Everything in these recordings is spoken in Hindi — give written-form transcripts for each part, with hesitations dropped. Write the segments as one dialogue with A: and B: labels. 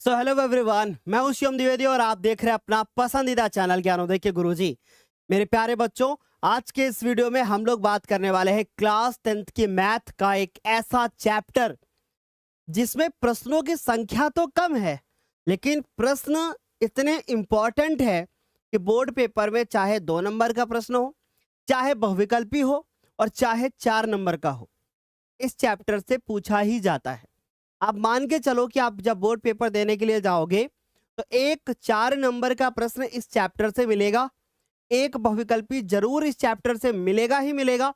A: सो हेलो एवरीवन, मैं हूं शिवम द्विवेदी और आप देख रहे हैं अपना पसंदीदा चैनल ज्ञानोदय के गुरुजी। मेरे प्यारे बच्चों, आज के इस वीडियो में हम लोग बात करने वाले हैं क्लास 10th की मैथ का एक ऐसा चैप्टर जिसमें प्रश्नों की संख्या तो कम है, लेकिन प्रश्न इतने इंपॉर्टेंट है कि बोर्ड पेपर में चाहे 2 नंबर का प्रश्न हो, चाहे बहुविकल्पी हो और चाहे 4 नंबर का हो, इस चैप्टर से पूछा ही जाता है। आप मान के चलो कि आप जब बोर्ड पेपर देने के लिए जाओगे तो एक 4 नंबर का प्रश्न इस चैप्टर से मिलेगा, एक बहुविकल्पी जरूर इस चैप्टर से मिलेगा ही मिलेगा,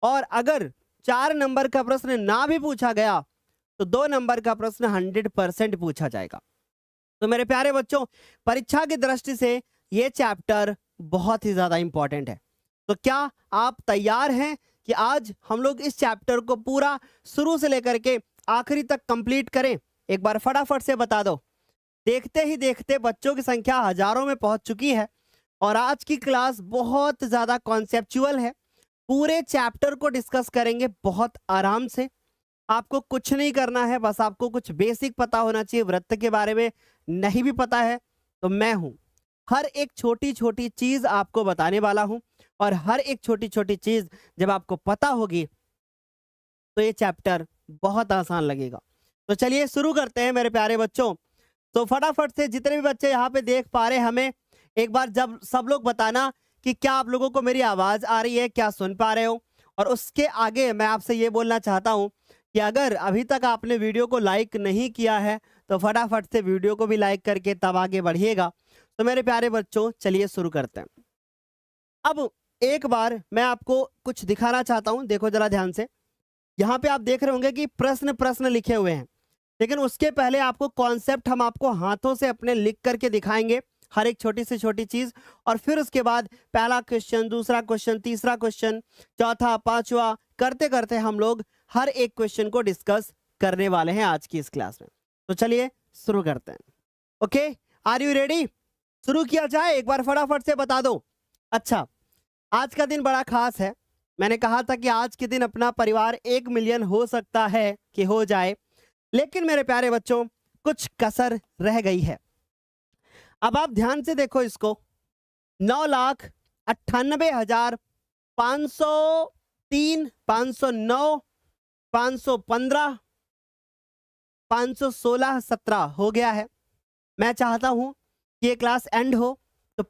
A: और अगर 4 नंबर का प्रश्न ना भी पूछा गया तो 2 नंबर का प्रश्न 100% पूछा जाएगा। तो मेरे प्यारे बच्चों, परीक्षा की दृष्टि से ये चैप्टर बहुत ही ज्यादा इंपॉर्टेंट है। तो क्या आप तैयार हैं कि आज हम लोग इस चैप्टर को पूरा शुरू से लेकर के आखिरी तक कंप्लीट करें? एक बार फटाफट से बता दो। देखते ही देखते बच्चों की संख्या हजारों में पहुंच चुकी है और आज की क्लास बहुत ज्यादा कॉन्सेप्चुअल है। पूरे चैप्टर को डिस्कस करेंगे बहुत आराम से। आपको कुछ नहीं करना है, बस आपको कुछ बेसिक पता होना चाहिए। वृत्त के बारे में नहीं भी पता है तो मैं हूं, हर एक छोटी छोटी चीज आपको बताने वाला हूं, और हर एक छोटी छोटी चीज जब आपको पता होगी तो ये चैप्टर बहुत आसान लगेगा। तो चलिए शुरू करते हैं मेरे प्यारे बच्चों। तो फटाफट से जितने भी बच्चे यहाँ पे देख पा रहे हैं, हमें एक बार जब सब लोग बताना कि क्या आप लोगों को मेरी आवाज आ रही है, क्या सुन पा रहे हो। और उसके आगे मैं आपसे ये बोलना चाहता हूँ कि अगर अभी तक आपने वीडियो को लाइक नहीं किया है तो फटाफट से वीडियो को भी लाइक करके तब आगे बढ़िएगा। तो मेरे प्यारे बच्चों, चलिए शुरू करते हैं। अब एक बार मैं आपको कुछ दिखाना चाहता हूँ, देखो जरा ध्यान से। यहाँ पे आप देख रहे होंगे कि प्रश्न प्रश्न लिखे हुए हैं, लेकिन उसके पहले आपको कॉन्सेप्ट हम आपको हाथों से अपने लिख करके दिखाएंगे, हर एक छोटी से छोटी चीज। और फिर उसके बाद पहला क्वेश्चन, दूसरा क्वेश्चन, तीसरा क्वेश्चन, चौथा, पांचवा, करते करते हम लोग हर एक क्वेश्चन को डिस्कस करने वाले हैं आज की इस क्लास में। तो चलिए शुरू करते हैं। Okay, are you ready? शुरू किया जाए, एक बार फटाफट से बता दो। अच्छा, आज का दिन बड़ा खास है। मैंने कहा था कि आज के दिन अपना परिवार 1 मिलियन हो सकता है कि हो जाए, लेकिन मेरे प्यारे बच्चों कुछ कसर रह गई है। अब आप ध्यान से देखो इसको। 9,98,503, 509, 515, 516, 17 हो गया है। मैं चाहता हूं कि ये क्लास एंड हो तो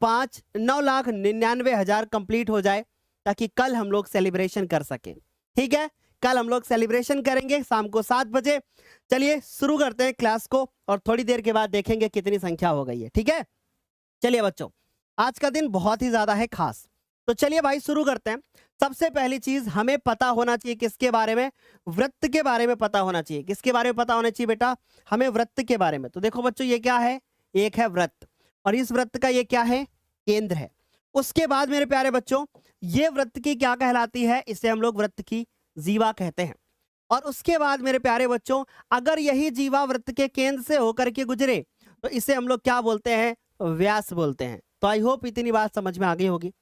A: 9,99,000 कंप्लीट हो जाए, ताकि कल हम लोग सेलिब्रेशन कर सकें। ठीक है, कल हम लोग सेलिब्रेशन करेंगे शाम को 7 बजे। चलिए शुरू करते हैं क्लास को और थोड़ी देर के बाद देखेंगे कितनी संख्या हो गई है। ठीक है, चलिए बच्चों, आज का दिन बहुत ही ज्यादा है खास। तो चलिए भाई शुरू करते हैं। सबसे पहली चीज हमें पता होना चाहिए किसके बारे में? वृत्त के बारे में पता होना चाहिए। किसके बारे में पता होना चाहिए बेटा? हमें वृत्त के बारे में। तो देखो बच्चों, ये क्या है? एक है वृत्त, और इस वृत्त का ये क्या है? केंद्र है। उसके बाद मेरे प्यारे बच्चों, ये वृत्त की क्या कहलाती है? इसे हम लोग वृत्त की जीवा कहते हैं। और उसके बाद मेरे प्यारे बच्चों, अगर यही जीवा वृत्त के केंद्र से होकर के गुजरे तो इसे हम लोग क्या बोलते हैं? व्यास बोलते हैं। तो आई होप इतनी बात समझ में आ गई होगी।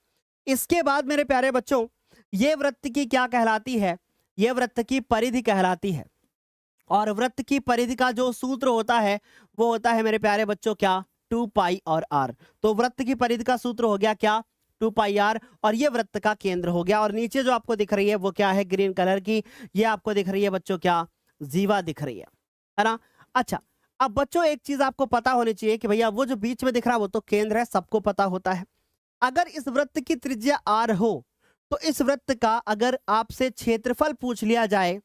A: इसके बाद मेरे प्यारे बच्चों, ये वृत्त की क्या कहलाती है? ये वृत्त की परिधि कहलाती है। और वृत्त की परिधि का जो सूत्र होता है वो होता है मेरे प्यारे बच्चों क्या? 2 पाई और r। तो वृत्त की परिधि का सूत्र हो गया क्या? 2 पाई r। और ये वृत्त का केंद्र हो गया। और नीचे जो आपको दिख रही है वो क्या है? ग्रीन कलर की, ये आपको दिख रही है बच्चों क्या? जीवा दिख रही है ना? अच्छा, अब बच्चों एक चीज आपको पता होनी चाहिए कि भैया वो जो बीच में दिख रहा है वो तो केंद्र है, सबको पता होता है। अगर इस वृत्त की त्रिज्या r हो तो इस वृत्त का अगर आपसे क्षेत्रफल पूछ लिया जाए,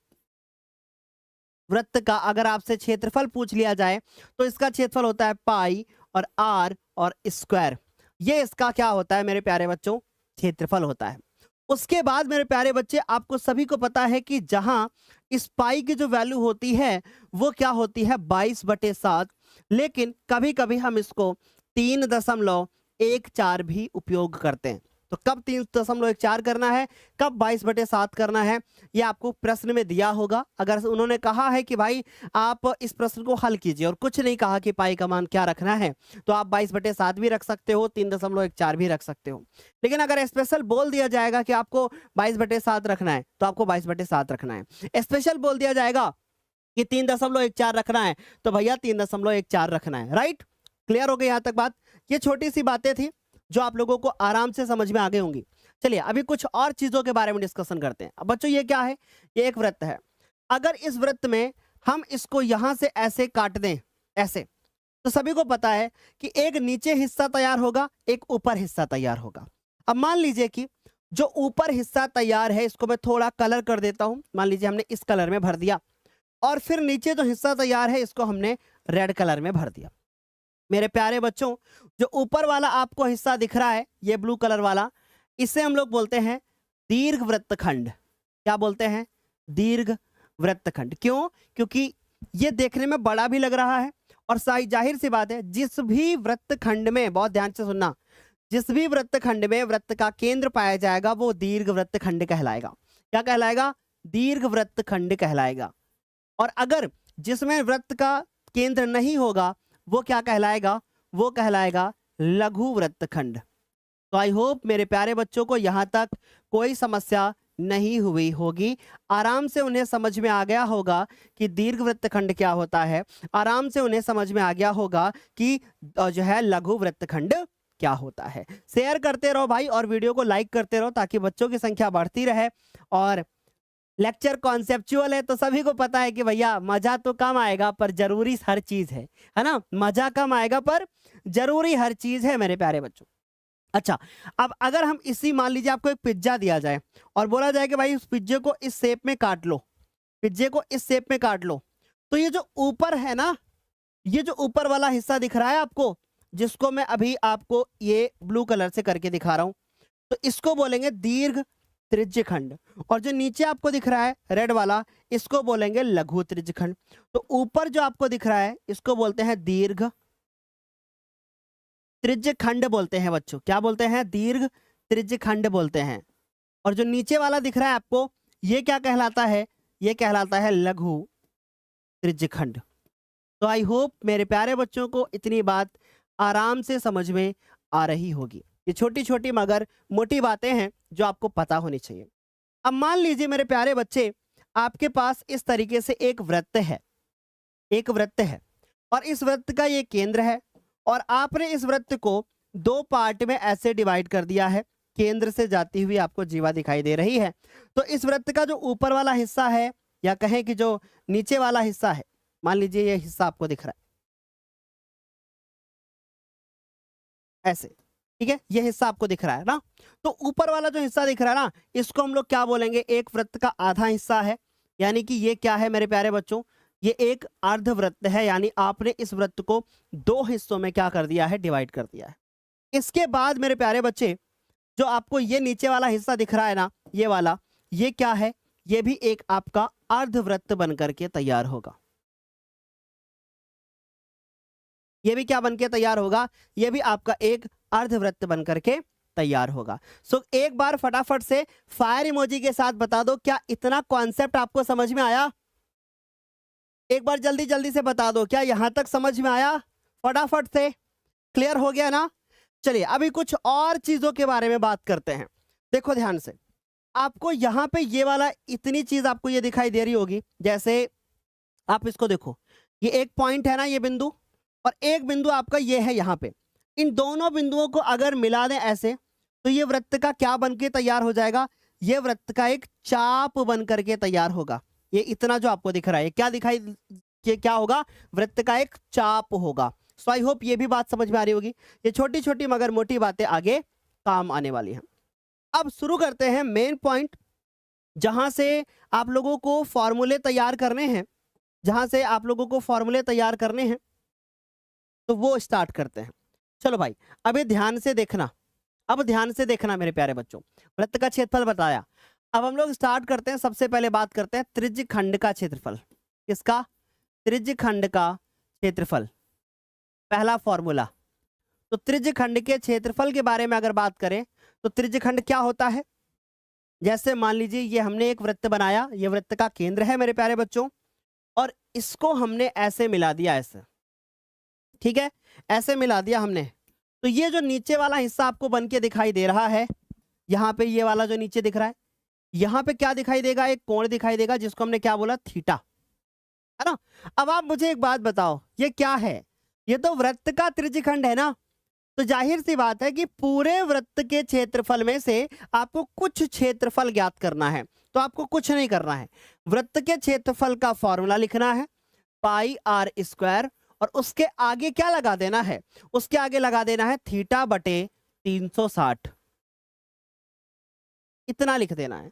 A: वृत्त का अगर आपसे क्षेत्रफल पूछ लिया जाए तो इसका क्षेत्रफल होता है पाई और आर और स्क्वायर। ये इसका क्या होता है मेरे प्यारे बच्चों? क्षेत्रफल होता है। उसके बाद मेरे प्यारे बच्चे, आपको सभी को पता है कि जहां इस पाई की जो वैल्यू होती है वो क्या होती है? 22/7। लेकिन कभी कभी हम इसको 3.14 भी उपयोग करते हैं। तो कब 3.14 करना है, कब 22/7 करना है, ये आपको प्रश्न में दिया होगा। अगर उन्होंने कहा है कि भाई आप इस प्रश्न को हल कीजिए और कुछ नहीं कहा कि पाई का मान क्या रखना है, तो आप 22/7 भी रख सकते हो, 3.14 भी रख सकते हो। लेकिन अगर स्पेशल बोल दिया जाएगा कि आपको 22/7 रखना है तो आपको 22/7 रखना है। स्पेशल बोल दिया जाएगा कि 3.14 रखना है तो भैया 3.14 रखना है। राइट, क्लियर हो गई यहाँ तक बात। ये छोटी सी बातें थी जो आप लोगों को आराम से समझ में आ गई होंगी। चलिए अभी कुछ और चीजों के बारे में डिस्कशन करते हैं। अब बच्चों ये क्या है, ये एक वृत्त है। अगर इस वृत्त में हम इसको यहां से ऐसे काट दें, ऐसे, तो सभी को पता है कि एक नीचे हिस्सा तैयार होगा, एक ऊपर हिस्सा तैयार होगा। अब मान लीजिए कि जो ऊपर हिस्सा तैयार है इसको मैं थोड़ा कलर कर देता हूं। मान लीजिए हमने इस कलर में भर दिया, और फिर नीचे जो हिस्सा तैयार है इसको हमने रेड कलर में भर दिया। मेरे प्यारे बच्चों, जो ऊपर वाला आपको हिस्सा दिख रहा है, ये ब्लू कलर वाला, इसे हम लोग बोलते हैं दीर्घ वृत्तखंड। क्या बोलते हैं? दीर्घ वृत्तखंड। क्यों? क्योंकि ये देखने में बड़ा भी लग रहा है, और जाहिर सी बात है जिस भी वृत्तखंड में, बहुत ध्यान से सुनना, जिस भी वृत्तखंड में वृत्त का केंद्र पाया जाएगा वो दीर्घ वृत्तखंड कहलाएगा। क्या कहलाएगा? दीर्घ वृत्तखंड कहलाएगा। और अगर जिसमें वृत्त का केंद्र नहीं होगा वो क्या कहलाएगा? वो कहलाएगा लघु वृत्तखंड। तो आई होप मेरे प्यारे बच्चों को यहाँ तक कोई समस्या नहीं हुई होगी। आराम से उन्हें समझ में आ गया होगा कि दीर्घ वृत्तखंड क्या होता है। आराम से उन्हें समझ में आ गया होगा कि जो है लघु वृत्तखंड क्या होता है। शेयर करते रहो भाई, और वीडियो को लाइक करते रहो ताकि बच्चों की संख्या बढ़ती रहे। और लेक्चर कॉन्सेप्चुअल है तो सभी को पता है कि भैया मजा तो कम आएगा पर जरूरी हर चीज है ना। मजा कम आएगा पर जरूरी हर चीज है मेरे प्यारे बच्चों। अच्छा, अब अगर हम इसी, मान लीजिए आपको एक पिज्जा दिया जाए और बोला जाए कि भाई उस पिज्जे को इस शेप में काट लो, पिज्जे को इस शेप में काट लो, तो ये जो ऊपर है ना, ये जो ऊपर वाला हिस्सा दिख रहा है आपको, जिसको मैं अभी आपको ये ब्लू कलर से करके दिखा रहा हूं, तो इसको बोलेंगे दीर्घ त्रिज्यखंड। और जो नीचे आपको दिख रहा है रेड वाला, इसको बोलेंगे लघु त्रिज्यखंड। तो ऊपर जो आपको दिख रहा है इसको बोलते हैं दीर्घ त्रिज्यखंड बोलते हैं बच्चों। क्या बोलते हैं? दीर्घ त्रिज्यखंड बोलते हैं। और जो नीचे वाला दिख रहा है आपको, ये क्या कहलाता है? ये कहलाता है लघु त्रिज्यखंड। तो आई होप मेरे प्यारे बच्चों को इतनी बात आराम से समझ में आ रही होगी। ये छोटी छोटी मगर मोटी बातें हैं जो आपको पता होनी चाहिए। अब मान लीजिए मेरे प्यारे बच्चे, आपके पास इस तरीके से एक वृत्त है, एक वृत्त है, और इस वृत्त का ये केंद्र है, और आपने इस वृत्त को दो पार्ट में ऐसे डिवाइड कर दिया है। केंद्र से जाती हुई आपको जीवा दिखाई दे रही है। तो इस वृत्त का जो ऊपर वाला हिस्सा है, या कहें कि जो नीचे वाला हिस्सा है, मान लीजिए ये हिस्सा आपको दिख रहा है ऐसे, ठीक है, ये हिस्सा आपको दिख रहा है ना। तो ऊपर वाला जो हिस्सा दिख रहा है ना, इसको हम लोग क्या बोलेंगे? एक वृत्त का आधा हिस्सा है। यानी कि ये क्या है मेरे प्यारे बच्चों? ये एक अर्धवृत्त है। यानी आपने इस वृत्त को दो हिस्सों में क्या कर दिया है? डिवाइड कर दिया है। इसके बाद मेरे प्यारे बच्चे, जो आपको ये नीचे वाला हिस्सा दिख रहा है ना, ये वाला, ये क्या है? ये भी एक आपका अर्धवृत्त बन करके तैयार होगा। ये भी क्या बन के तैयार होगा? ये भी आपका एक अर्धवृत्त बन करके तैयार होगा। सो एक बार फटाफट से फायर इमोजी के साथ बता दो, क्या इतना कॉन्सेप्ट आपको समझ में आया? एक बार जल्दी जल्दी से बता दो, क्या यहां तक समझ में आया? फटाफट से क्लियर हो गया ना? चलिए अभी कुछ और चीजों के बारे में बात करते हैं। देखो ध्यान से, आपको यहां पे ये वाला इतनी चीज आपको ये दिखाई दे रही होगी। जैसे आप इसको देखो, ये एक पॉइंट है ना, ये बिंदु, और एक बिंदु आपका ये है यहाँ पे। इन दोनों बिंदुओं को अगर मिला दें ऐसे, तो ये वृत्त का क्या बन के तैयार हो जाएगा? ये वृत्त का एक चाप बन करके तैयार होगा। ये इतना जो आपको दिख रहा है, क्या दिखाई, क्या होगा? वृत्त का एक चाप होगा। सो आई होप ये भी बात समझ में आ रही होगी। ये छोटी छोटी मगर मोटी बातें आगे काम आने वाली हैं। अब शुरू करते हैं मेन पॉइंट, जहां से आप लोगों को फॉर्मूले तैयार करने हैं, जहां से आप लोगों को फॉर्मूले तैयार करने हैं, तो वो स्टार्ट करते हैं। चलो भाई, अभी ध्यान से देखना, अब ध्यान से देखना मेरे प्यारे बच्चों। वृत्त का क्षेत्रफल बताया, अब हम लोग स्टार्ट करते हैं। सबसे पहले बात करते हैं त्रिज्यखंड का क्षेत्रफल। किसका? त्रिज्यखंड का क्षेत्रफल। पहला फॉर्मूला, तो त्रिज्यखंड के क्षेत्रफल के बारे में अगर बात करें तो त्रिज्यखंड क्या होता है? जैसे मान लीजिए ये हमने एक वृत्त बनाया, ये वृत्त का केंद्र है मेरे प्यारे बच्चों, और इसको हमने ऐसे मिला दिया, ऐसे, ठीक है, ऐसे मिला दिया हमने। तो ये जो नीचे वाला हिस्सा आपको बन के दिखाई दे रहा है, यहाँ पे ये वाला जो नीचे दिख रहा है, यहाँ पे क्या दिखाई देगा? एक कोण दिखाई देगा, जिसको हमने क्या बोला? थीटा। है ना। अब आप मुझे एक बात बताओ, ये क्या है? ये तो वृत्त का त्रिज्यखंड है ना। तो जाहिर सी बात है कि पूरे वृत्त के क्षेत्रफल में से आपको कुछ क्षेत्रफल ज्ञात करना है। तो आपको कुछ नहीं करना है, वृत्त के क्षेत्रफल का फॉर्मूला लिखना है पाई आर स्क्वायर, और उसके आगे क्या लगा देना है? उसके आगे लगा देना है थीटा बटे 360, इतना लिख देना है।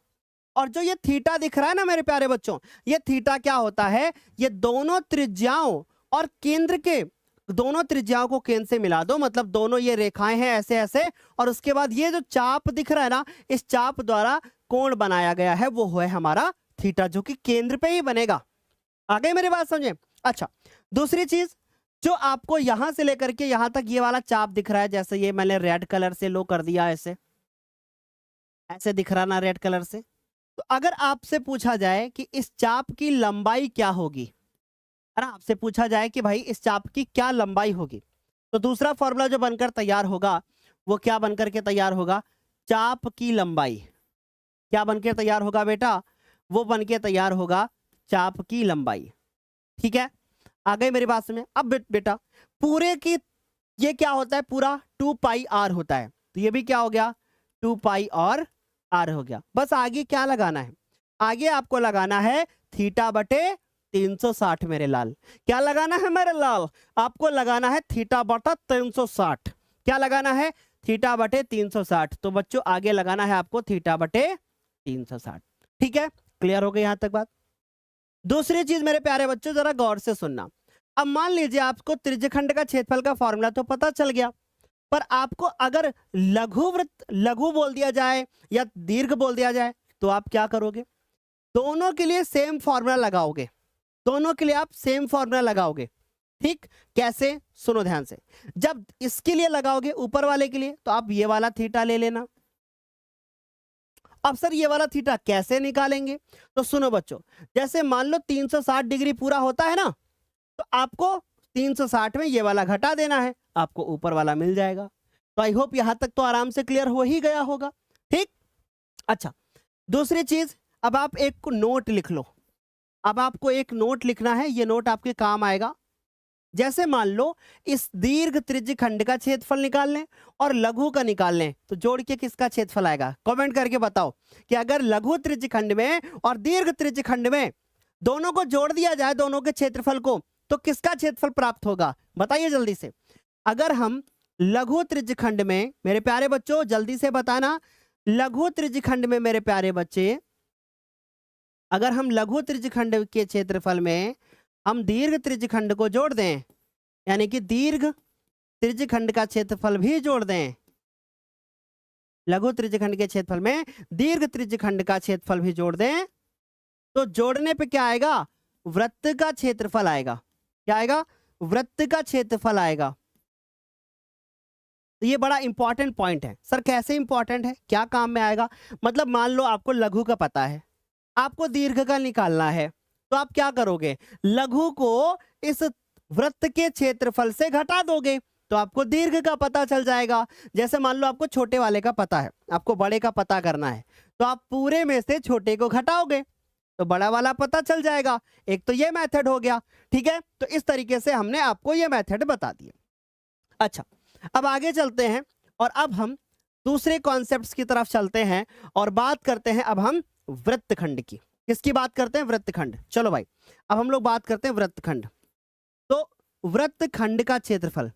A: और जो ये थीटा दिख रहा है ना मेरे प्यारे बच्चों, ये थीटा क्या होता है? ये दोनों त्रिज्याओं और केंद्र के, दोनों त्रिज्याओं को केंद्र से मिला दो, मतलब दोनों ये रेखाएं हैं ऐसे ऐसे, और उसके बाद ये जो चाप दिख रहा है ना, इस चाप द्वारा कोण बनाया गया है, वो है हमारा थीटा, जो कि केंद्र पे ही बनेगा। आगे मेरी बात समझे? अच्छा, दूसरी चीज, जो आपको यहां से लेकर के यहां तक ये वाला चाप दिख रहा है, जैसे ये मैंने रेड कलर से लो कर दिया, ऐसे ऐसे दिख रहा ना रेड कलर से। तो अगर आपसे पूछा जाए कि इस चाप की लंबाई क्या होगी, है ना, आपसे पूछा जाए कि भाई इस चाप की क्या लंबाई होगी, तो दूसरा फॉर्मूला जो बनकर तैयार होगा वो क्या बनकर के तैयार होगा? चाप की लंबाई। क्या बनकर तैयार होगा बेटा? वो बनके तैयार होगा चाप की लंबाई। ठीक है, आ गई मेरी बात समझ? अब बेटा पूरे की, ये क्या होता है? पूरा 2 पाई आर होता है, तो ये भी क्या हो गया? 2 पाई और आर हो गया। बस आगे क्या लगाना है? आगे आपको लगाना है थीटा बटे 360 मेरे लाल। क्या लगाना है मेरे लाल? आपको लगाना है थीटा बटा 360। क्या लगाना है? थीटा बटे 360। तो बच्चों आगे लगाना है आपको थीटा बटे 360। ठीक है, क्लियर हो गई यहां तक बात? दूसरी चीज मेरे प्यारे बच्चों, जरा गौर से सुनना। अब मान लीजिए आपको त्रिज्यखंड का क्षेत्रफल का फॉर्मूला तो पता चल गया, पर आपको अगर लघु वृत्त, लघु बोल दिया जाए या दीर्घ बोल दिया जाए, तो आप क्या करोगे? दोनों के लिए सेम फॉर्मूला लगाओगे, दोनों के लिए आप सेम फॉर्मूला लगाओगे। ठीक, कैसे? सुनो ध्यान से। जब इसके लिए लगाओगे ऊपर वाले के लिए, तो आप ये वाला थीटा ले लेना। अब सर ये वाला थीटा कैसे निकालेंगे? तो सुनो बच्चों, जैसे मान लो 360 डिग्री पूरा होता है ना, तो आपको 360 में ये वाला घटा देना है, आपको ऊपर वाला मिल जाएगा। तो आई होप यहां तक तो आराम से क्लियर हो ही गया होगा। ठीक, अच्छा, दूसरी चीज, अब आप एक को नोट लिख लो। अब आपको एक नोट लिखना है, ये नोट आपके काम आएगा। जैसे मान लो इस दीर्घ त्रिज्यखंड का क्षेत्रफल निकाल लें और लघु का निकाल लें, तो जोड़ के किसका क्षेत्रफल आएगा? कमेंट करके बताओ कि अगर लघु त्रिज्यखंड में और दीर्घ त्रिज्यखंड में दोनों को जोड़ दिया जाए, दोनों के क्षेत्रफल को, तो किसका क्षेत्रफल प्राप्त होगा? बताइए जल्दी से। अगर हम लघु त्रिज्यखंड में, मेरे प्यारे बच्चों जल्दी से बताना, लघु त्रिज्यखंड में मेरे प्यारे बच्चे, अगर हम लघु त्रिज्यखंड के क्षेत्रफल में हम दीर्घ त्रिज्यखंड को जोड़ दें, यानी कि दीर्घ त्रिज्यखंड का क्षेत्रफल भी जोड़ दें, लघु त्रिज्यखंड के क्षेत्रफल में दीर्घ त्रिज्यखंड का क्षेत्रफल भी जोड़ दें, तो जोड़ने पे क्या आएगा? वृत्त का क्षेत्रफल आएगा। क्या आएगा? वृत्त का क्षेत्रफल आएगा। तो ये बड़ा इंपॉर्टेंट पॉइंट है। सर कैसे इंपॉर्टेंट है, क्या काम में आएगा? मतलब मान लो आपको लघु का पता है, आपको दीर्घ का निकालना है, तो आप क्या करोगे? लघु को इस वृत्त के क्षेत्रफल से घटा दोगे, तो आपको दीर्घ का पता चल जाएगा। जैसे मान लो आपको छोटे वाले का पता है, आपको बड़े का पता करना है, तो आप पूरे में से छोटे को घटाओगे, तो बड़ा वाला पता चल जाएगा। एक तो ये मेथड हो गया। ठीक है, तो इस तरीके से हमने आपको ये मेथड बता दिया। अच्छा, अब आगे चलते हैं और अब हम दूसरे कॉन्सेप्ट्स की तरफ चलते हैं और बात करते हैं अब हम वृत्तखंड की। किसकी बात करते हैं? वृत्तखंड। चलो भाई, अब हम लोग बात करते हैं वृत्तखंड। तो वृत्तखंड का क्षेत्रफल,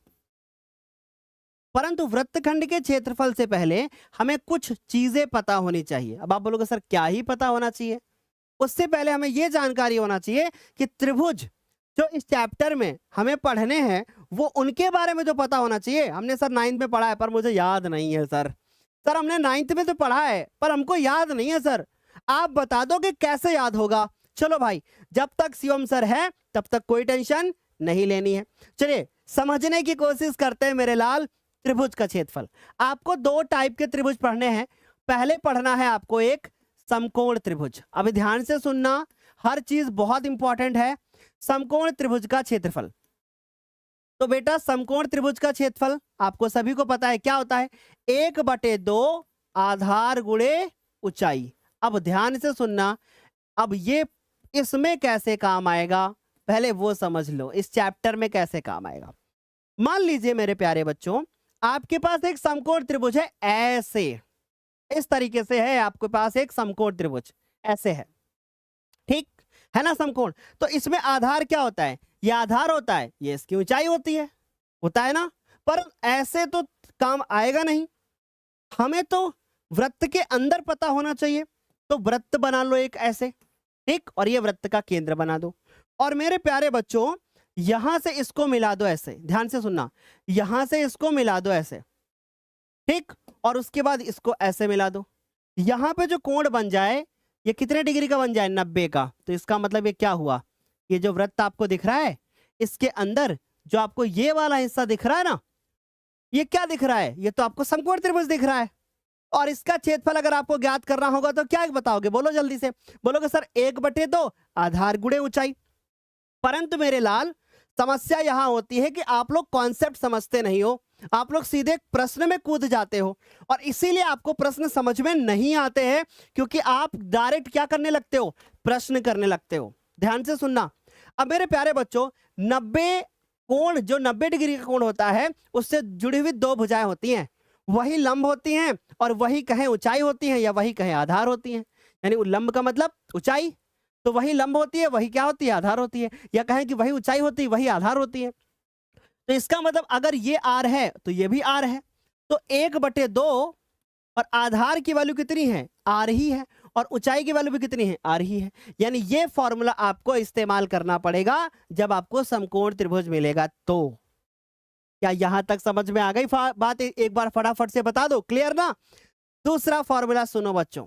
A: परंतु वृत्तखंड के क्षेत्रफल से पहले हमें कुछ चीजें पता होनी चाहिए। अब आप बोलोगे सर क्या ही पता होना चाहिए? उससे पहले हमें यह जानकारी होना चाहिए कि त्रिभुज जो इस चैप्टर में हमें पढ़ने हैं, वो उनके बारे में तो पता होना चाहिए। हमने सर 9th में पढ़ा है, पर मुझे याद नहीं है सर। सर हमने 9th में तो पढ़ा है, पर हमको याद नहीं है सर। आप बता दो कि कैसे याद होगा। चलो भाई, जब तक शिवम सर है तब तक कोई टेंशन नहीं लेनी है। चलिए समझने की कोशिश करते हैं मेरे लाल। त्रिभुज का क्षेत्रफल, आपको दो टाइप के त्रिभुज पढ़ने हैं। पहले पढ़ना है आपको एक समकोण त्रिभुज। अभी ध्यान से सुनना, हर चीज बहुत इंपॉर्टेंट है। समकोण त्रिभुज का क्षेत्रफल, तो बेटा समकोण त्रिभुज का क्षेत्रफल आपको सभी को पता है क्या होता है? 1/2 आधार गुणे ऊंचाई। अब ध्यान से सुनना, अब ये इसमें कैसे काम आएगा पहले वो समझ लो इस चैप्टर में कैसे काम आएगा। मान लीजिए मेरे प्यारे बच्चों, आपके पास एक समकोण त्रिभुज है, ऐसे इस तरीके से है, आपके पास एक समकोण त्रिभुज ऐसे है, ठीक है ना समकोण। तो इसमें आधार क्या होता है, ये आधार होता है, ये इसकी ऊंचाई होता है ना। पर ऐसे तो काम आएगा नहीं, हमें तो वृत्त के अंदर पता होना चाहिए। तो वृत्त बना लो एक ऐसे, ठीक, और ये वृत्त का केंद्र बना दो। और मेरे प्यारे बच्चों यहां से इसको मिला दो ऐसे, ध्यान से सुनना, यहां से इसको मिला दो ऐसे, ठीक, और उसके बाद इसको ऐसे मिला दो। यहां पे जो कोण बन जाए ये कितने डिग्री का बन जाए, 90 का। तो इसका मतलब ये क्या हुआ, ये जो वृत्त आपको दिख रहा है इसके अंदर जो आपको ये वाला हिस्सा दिख रहा है ना, ये क्या दिख रहा है, ये तो आपको समकोण त्रिभुज दिख रहा है। और इसका क्षेत्रफल अगर आपको ज्ञात करना होगा तो क्या बताओगे, बोलो जल्दी से, बोलोगे सर 1/2 आधार गुणे ऊंचाई। परंतु मेरे लाल समस्या यहां होती है कि आप लोग कॉन्सेप्ट समझते नहीं हो, आप लोग सीधे प्रश्न में कूद जाते हो, और इसीलिए आपको प्रश्न समझ में नहीं आते हैं, क्योंकि आप डायरेक्ट क्या करने लगते हो, प्रश्न करने लगते हो। ध्यान से सुनना। अब मेरे प्यारे बच्चों 90 कोण, जो 90 डिग्री का कोण होता है उससे जुड़ी हुई दो भुजाएं होती हैं, वही लंब होती हैं और वही कहें ऊंचाई होती हैं या वही कहें आधार होती हैं। यानी लंब का मतलब ऊंचाई, तो वही लंब होती है, वही क्या होती है, आधार होती है, या कहें कि वही ऊंचाई होती है वही आधार होती है। तो इसका मतलब अगर ये आर है तो ये भी आर है, तो 1/2 और आधार की वैल्यू कितनी है, आर ही है, और ऊंचाई की वैल्यू भी कितनी है, आर ही है। यानी ये फॉर्मूला आपको इस्तेमाल करना पड़ेगा जब आपको समकोण त्रिभुज मिलेगा। तो क्या यहां तक समझ में आ गई बात, एक बार फटाफट से बता दो, क्लियर ना। दूसरा फॉर्मूला सुनो बच्चों।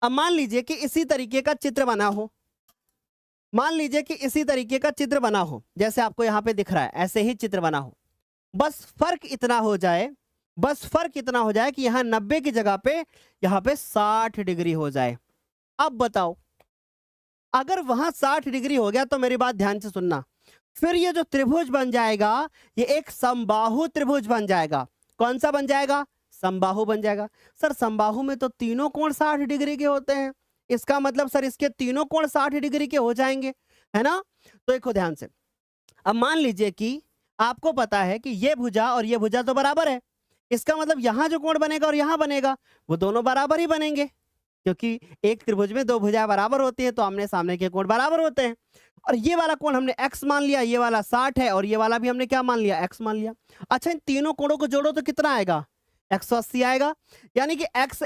A: अब मान लीजिए कि इसी तरीके का चित्र बना हो, मान लीजिए कि इसी तरीके का चित्र बना हो, जैसे आपको यहां पे दिख रहा है, ऐसे ही चित्र बना हो। बस फर्क इतना हो जाए, बस फर्क इतना हो जाए कि यहां 90 की जगह पे यहां पे 60 डिग्री हो जाए। अब बताओ, अगर वहां 60 डिग्री हो गया तो मेरी बात ध्यान से सुनना, फिर ये जो त्रिभुज बन जाएगा ये एक समबाहु त्रिभुज बन जाएगा। कौन सा बन जाएगा, समबाहु बन जाएगा। सर समबाहु में तो तीनों कोण 60 डिग्री के होते हैं, इसका मतलब सर इसके तीनों कोण 60 डिग्री के हो जाएंगे, है ना। तो देखो ध्यान से, अब मान लीजिए कि आपको पता है कि ये भुजा और ये भुजा तो बराबर है, इसका मतलब यहां जो कोण बनेगा और यहां बनेगा वो दोनों बराबर ही बनेंगे, क्योंकि एक त्रिभुज में दो भुजाएं बराबर होती हैं तो आमने सामने के कोण बराबर होते हैं। और ये वाला कोण हमने x मान लिया, ये वाला 60 है, और ये वाला भी हमने क्या मान लिया, x मान लिया। अच्छा इन तीनों कोणों को जोड़ो तो कितना आएगा, 180 आएगा। यानी कि x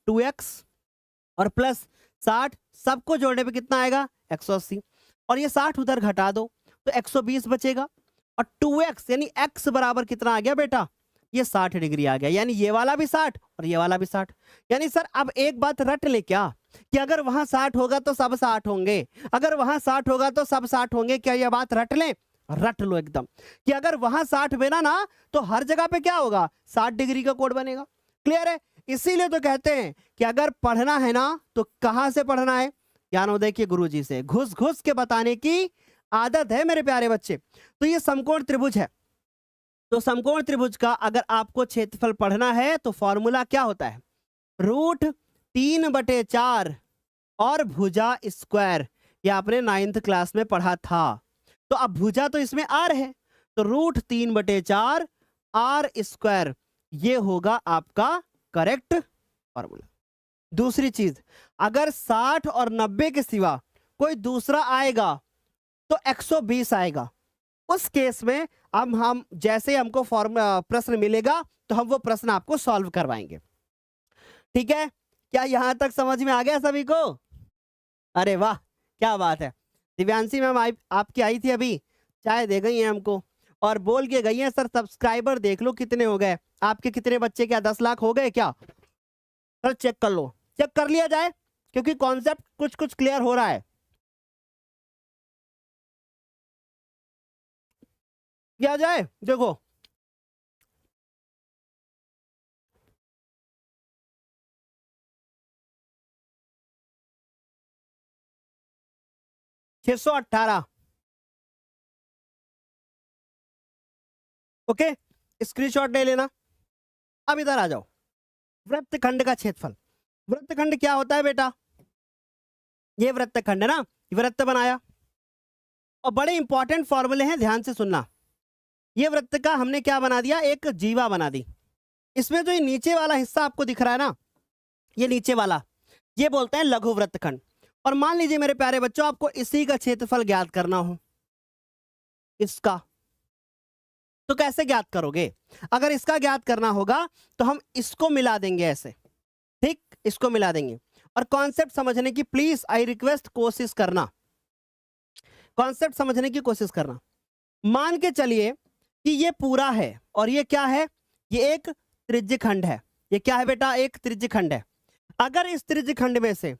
A: 2x और प्लस 60 सबको जोड़ने पे कितना आएगा, 180, और ये 60 उधर घटा दो तो 120 बचेगा। और 2x यानी x बराबर कितना आ गया बेटा, ये 60 डिग्री आ गया। यानी ये वाला भी 60 और ये वाला भी 60। यानी सर अब एक बात रट ले क्या, कि अगर वहां 60 होगा तो सब 60 होंगे, अगर वहां 60 होगा तो सब 60 होंगे। क्या यह बात रट ले, रट लो एकदम, कि अगर वहां 60 बना ना तो हर जगह पे क्या होगा, 60 डिग्री का कोण बनेगा। क्लियर है। इसीलिए तो कहते हैं कि अगर पढ़ना है ना तो कहां से पढ़ना है, ज्ञानोदय के गुरुजी से घुस घुस के बताने की आदत है मेरे प्यारे बच्चे। तो ये समकोण त्रिभुज है, तो समकोण त्रिभुज का अगर आपको क्षेत्रफल पढ़ना है तो फॉर्मूला क्या होता है, √3/4 और भुजा स्क्वायर। ये आपने 9th क्लास में पढ़ा था। तो अब भुजा तो इसमें आर है, तो √3/4 आर स्क्वायर, ये होगा आपका करेक्ट फॉर्मूला। दूसरी चीज, अगर 60 और 90 के सिवा कोई दूसरा आएगा तो 120 आएगा। उस केस में अब हम जैसे हमको प्रश्न मिलेगा तो हम वो प्रश्न आपको सॉल्व करवाएंगे। ठीक है, क्या यहां तक समझ में आ गया सभी को? अरे वाह क्या बात है। दिव्यांशी मैम आपकी आई थी अभी, चाय दे गई हैं हमको और बोल के गई हैं सर सब्सक्राइबर देख लो कितने हो गए आपके, कितने बच्चे, क्या 10 लाख हो गए क्या? सर चेक कर लो, चेक कर लिया जाए, क्योंकि कॉन्सेप्ट कुछ कुछ क्लियर हो रहा है। क्या जाए देखो, छह 618। ओके, स्क्रीनशॉट ले लेना। अब इधर आ जाओ, वृत्तखंड का क्षेत्रफल। वृत्तखंड क्या होता है बेटा, ये वृत्तखंड है ना, वृत्त बनाया, और बड़े इंपॉर्टेंट फॉर्मूले हैं, ध्यान से सुनना। ये वृत्त का हमने क्या बना दिया, एक जीवा बना दी। इसमें जो ये नीचे वाला हिस्सा आपको दिख रहा है ना, ये नीचे वाला, ये बोलते हैं लघु वृत्तखंड। और मान लीजिए मेरे प्यारे बच्चों, आपको इसी का क्षेत्रफल ज्ञात करना हो, इसका, तो कैसे ज्ञात करोगे? अगर इसका ज्ञात करना होगा तो हम इसको मिला देंगे ऐसे, ठीक, इसको मिला देंगे। और कॉन्सेप्ट समझने की प्लीज आई रिक्वेस्ट कोशिश करना, कॉन्सेप्ट समझने की कोशिश करना। मान के चलिए कि ये पूरा है और ये क्या है, ये एक त्रिज्यखंड है। ये क्या है बेटा, एक त्रिज्यखंड है। अगर इस त्रिज्यखंड में से,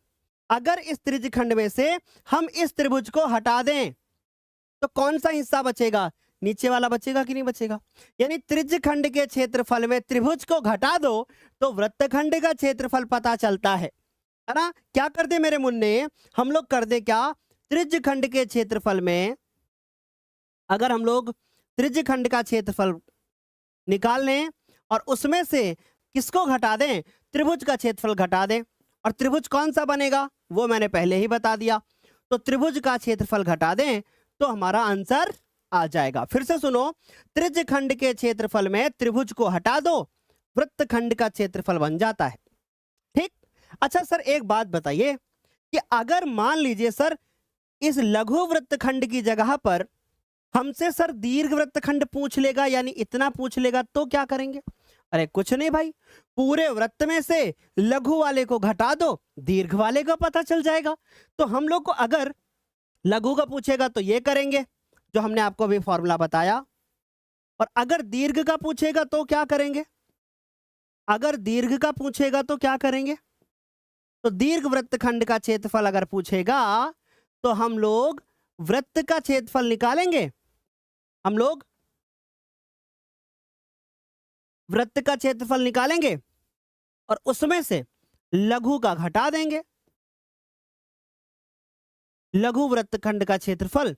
A: अगर इस त्रिज्यखंड में से हम इस त्रिभुज को हटा दें तो कौन सा हिस्सा बचेगा, नीचे वाला बचेगा कि नहीं बचेगा? यानी त्रिज्यखंड के क्षेत्रफल में त्रिभुज को घटा दो तो वृत्तखंड का क्षेत्रफल पता चलता है ना? क्या कर दे मेरे मुन्ने, हम लोग कर दे क्या, त्रिज्यखंड के क्षेत्रफल में अगर हम लोग त्रिज्यखंड का क्षेत्रफल निकाल लें और उसमें से किसको घटा दें, त्रिभुज का क्षेत्रफल घटा दें, और त्रिभुज कौन सा बनेगा वो मैंने पहले ही बता दिया। तो त्रिभुज का क्षेत्रफल घटा दें तो हमारा आंसर आ जाएगा। फिर से सुनो, त्रिज्यखंड के क्षेत्रफल में त्रिभुज को हटा दो, वृत्तखंड का क्षेत्रफल बन जाता है, ठीक। अच्छा सर एक बात बताइए कि अगर मान लीजिए सर इस लघु वृत्तखंड की जगह पर हमसे सर दीर्घ वृत्तखंड पूछ लेगा, यानी इतना पूछ लेगा, तो क्या करेंगे? अरे कुछ नहीं भाई, पूरे वृत्त में से लघु वाले को घटा दो, दीर्घ वाले का पता चल जाएगा। तो हम लोग को अगर लघु का पूछेगा तो ये करेंगे जो हमने आपको अभी फॉर्मूला बताया, और अगर दीर्घ का पूछेगा तो क्या करेंगे, अगर दीर्घ का पूछेगा तो क्या करेंगे? तो दीर्घ वृत्तखंड का क्षेत्रफल अगर पूछेगा तो हम लोग वृत्त का क्षेत्रफल निकालेंगे, हम लोग वृत्त का क्षेत्रफल निकालेंगे और उसमें से लघु का घटा देंगे, लघु वृत्तखंड का क्षेत्रफल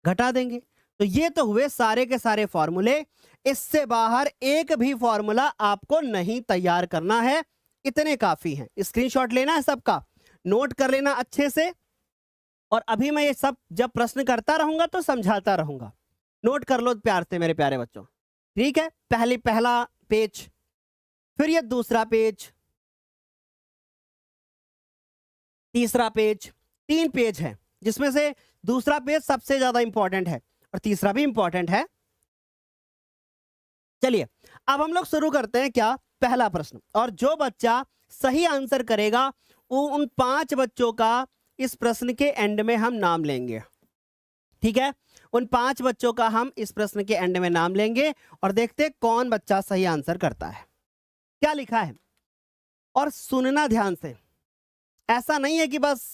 A: घटा देंगे। तो ये तो हुए सारे के सारे फॉर्मूले, इससे बाहर एक भी फॉर्मूला आपको नहीं तैयार करना है, इतने काफी हैं। स्क्रीनशॉट लेना है सबका, नोट कर लेना अच्छे से, और अभी मैं ये सब जब प्रश्न करता रहूंगा तो समझाता रहूंगा, नोट कर लो प्यार से मेरे प्यारे बच्चों, ठीक है। पहला पेज, फिर ये दूसरा पेज, तीसरा पेज, 3 पेज है जिसमें से दूसरा पेज सबसे ज्यादा इंपॉर्टेंट है और तीसरा भी इंपॉर्टेंट है। चलिए अब हम लोग शुरू करते हैं क्या, पहला प्रश्न। और जो बच्चा सही आंसर करेगा वो उन 5 बच्चों का इस प्रश्न के एंड में हम नाम लेंगे, ठीक है। उन 5 बच्चों का हम इस प्रश्न के एंड में नाम लेंगे और देखते हैं कौन बच्चा सही आंसर करता है। क्या लिखा है, और सुनना ध्यान से, ऐसा नहीं है कि बस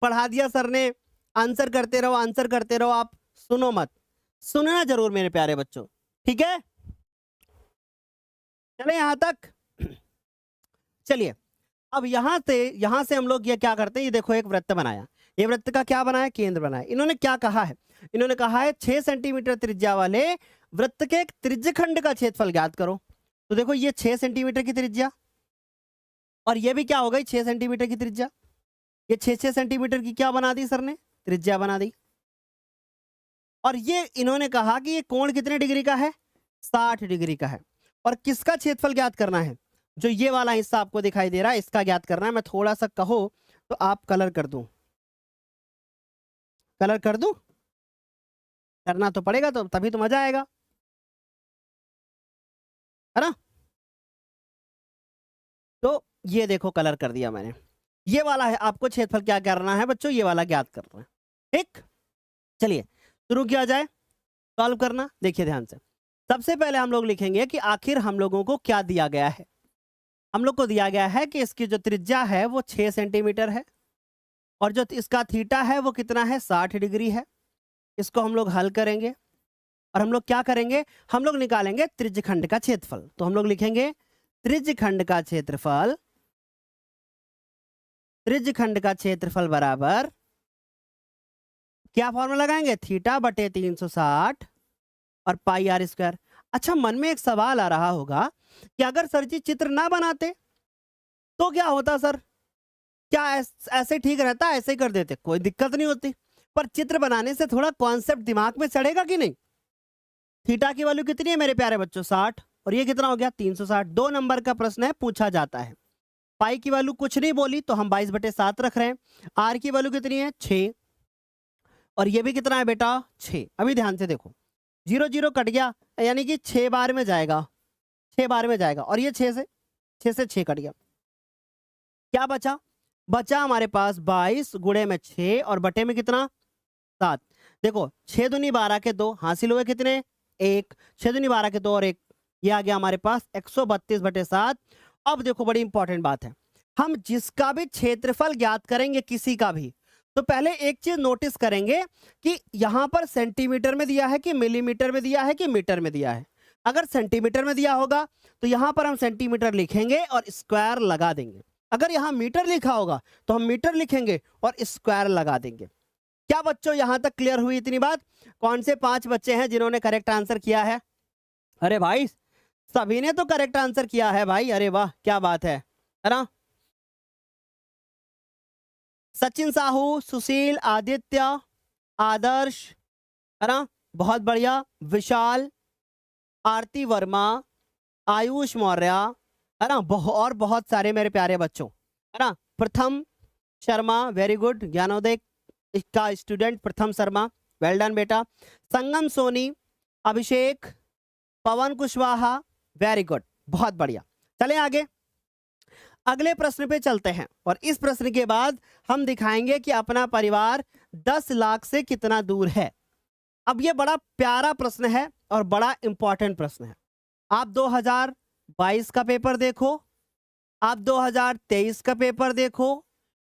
A: पढ़ा दिया सर ने, आंसर करते रहो आंसर करते रहो, आप सुनो मत, सुनना जरूर मेरे प्यारे बच्चों, ठीक है। चले यहां तक। चलिए अब यहां से हम लोग ये क्या करते हैं, ये देखो एक वृत्त बनाया, ये वृत्त का क्या बनाया, केंद्र बनाया। इन्होंने क्या कहा है, इन्होंने कहा है 6 सेंटीमीटर त्रिज्या वाले वृत्त के एक त्रिज्यखंड का क्षेत्रफल ज्ञात करो। तो देखो ये 6 सेंटीमीटर की त्रिज्या, और ये भी क्या हो गई 6 सेंटीमीटर की त्रिज्या, ये 6 सेंटीमीटर की क्या बना दी सर ने, त्रिज्या बना दी। और ये इन्होंने कहा कि ये कोण कितने डिग्री का है, 60 डिग्री का है। और किसका क्षेत्रफल ज्ञात करना है, जो ये वाला हिस्सा आपको दिखाई दे रहा है इसका ज्ञात करना है। मैं थोड़ा सा कहो तो आप कलर कर दूं, कलर कर दूं, करना तो पड़ेगा, तो तभी तो मजा आएगा, है ना। तो ये देखो कलर कर दिया मैंने, ये वाला है, आपको क्षेत्रफल क्या करना है बच्चों, ये वाला ज्ञात करना है, ठीक। चलिए शुरू किया जाए सॉल्व करना। देखिए ध्यान से, सबसे पहले हम लोग लिखेंगे कि आखिर हम लोगों को क्या दिया गया है। हम लोग को दिया गया है कि इसकी जो त्रिज्या है वो 6 सेंटीमीटर है, और जो इसका थीटा है वो कितना है, 60 डिग्री है। इसको हम लोग हल करेंगे और हम लोग क्या करेंगे, हम लोग निकालेंगे त्रिज्यखंड का क्षेत्रफल। तो हम लोग लिखेंगे त्रिज्यखंड का क्षेत्रफल, त्रिज्यखंड का क्षेत्रफल बराबर क्या फॉर्मूला लगाएंगे, थीटा बटे 360 और पाई आर स्क्वायर। अच्छा मन में एक सवाल आ रहा होगा कि अगर सर जी चित्र ना बनाते तो क्या होता सर, क्या ऐसे ठीक रहता, ऐसे ही कर देते, कोई दिक्कत नहीं होती। पर चित्र बनाने से थोड़ा कॉन्सेप्ट दिमाग में चढ़ेगा कि नहीं। थीटा की वैल्यू कितनी है मेरे प्यारे बच्चों, 60, और ये कितना हो गया 360। 2 नंबर का प्रश्न है, पूछा जाता है। पाई की वैल्यू कुछ नहीं बोली तो हम 22/7 रख रहे हैं। आर की वैल्यू कितनी है 6, और ये भी कितना है बेटा 6। अभी ध्यान से देखो, 0 0 कट गया, यानी कि 6 बार में जाएगा, 6 बार में जाएगा, और ये 6 से 6 कट गया। क्या बचा? बचा हमारे पास 22 गुणे में 6 और बटे में कितना 7। देखो 6 दूनी 12 के 2, हासिल हुए कितने 1, 6 दूनी 12 के 2 और 1, ये आ गया हमारे पास 132/7। अब देखो बड़ी इंपॉर्टेंट बात है, हम जिसका भी क्षेत्रफल ज्ञात करेंगे किसी का भी, तो पहले एक चीज नोटिस करेंगे कि यहां पर सेंटीमीटर में दिया है कि मिलीमीटर में दिया है कि मीटर में दिया है। अगर सेंटीमीटर में दिया होगा तो यहां पर हम सेंटीमीटर लिखेंगे और स्क्वायर लगा देंगे। अगर यहां मीटर लिखा होगा तो हम मीटर लिखेंगे और स्क्वायर लगा देंगे। क्या बच्चों यहां तक क्लियर हुई इतनी बात? कौन से 5 बच्चे हैं जिन्होंने करेक्ट आंसर किया है? अरे भाई सभी ने तो करेक्ट आंसर किया है भाई, अरे वाह क्या बात है ना। सचिन साहू, सुशील, आदित्य, आदर्श, है ना, बहुत बढ़िया। विशाल, आरती वर्मा, आयुष मौर्य, है ना, और बहुत सारे मेरे प्यारे बच्चों, है ना। प्रथम शर्मा, वेरी गुड। ज्ञानोदय का स्टूडेंट प्रथम शर्मा, वेल डन बेटा। संगम सोनी, अभिषेक, पवन कुशवाहा, वेरी गुड, बहुत बढ़िया। चलें आगे, अगले प्रश्न पे चलते हैं, और इस प्रश्न के बाद हम दिखाएंगे कि अपना परिवार 10 लाख से कितना दूर है। अब ये बड़ा प्यारा प्रश्न है और बड़ा इंपॉर्टेंट प्रश्न है। आप 2022 का पेपर देखो, आप 2023 का पेपर देखो,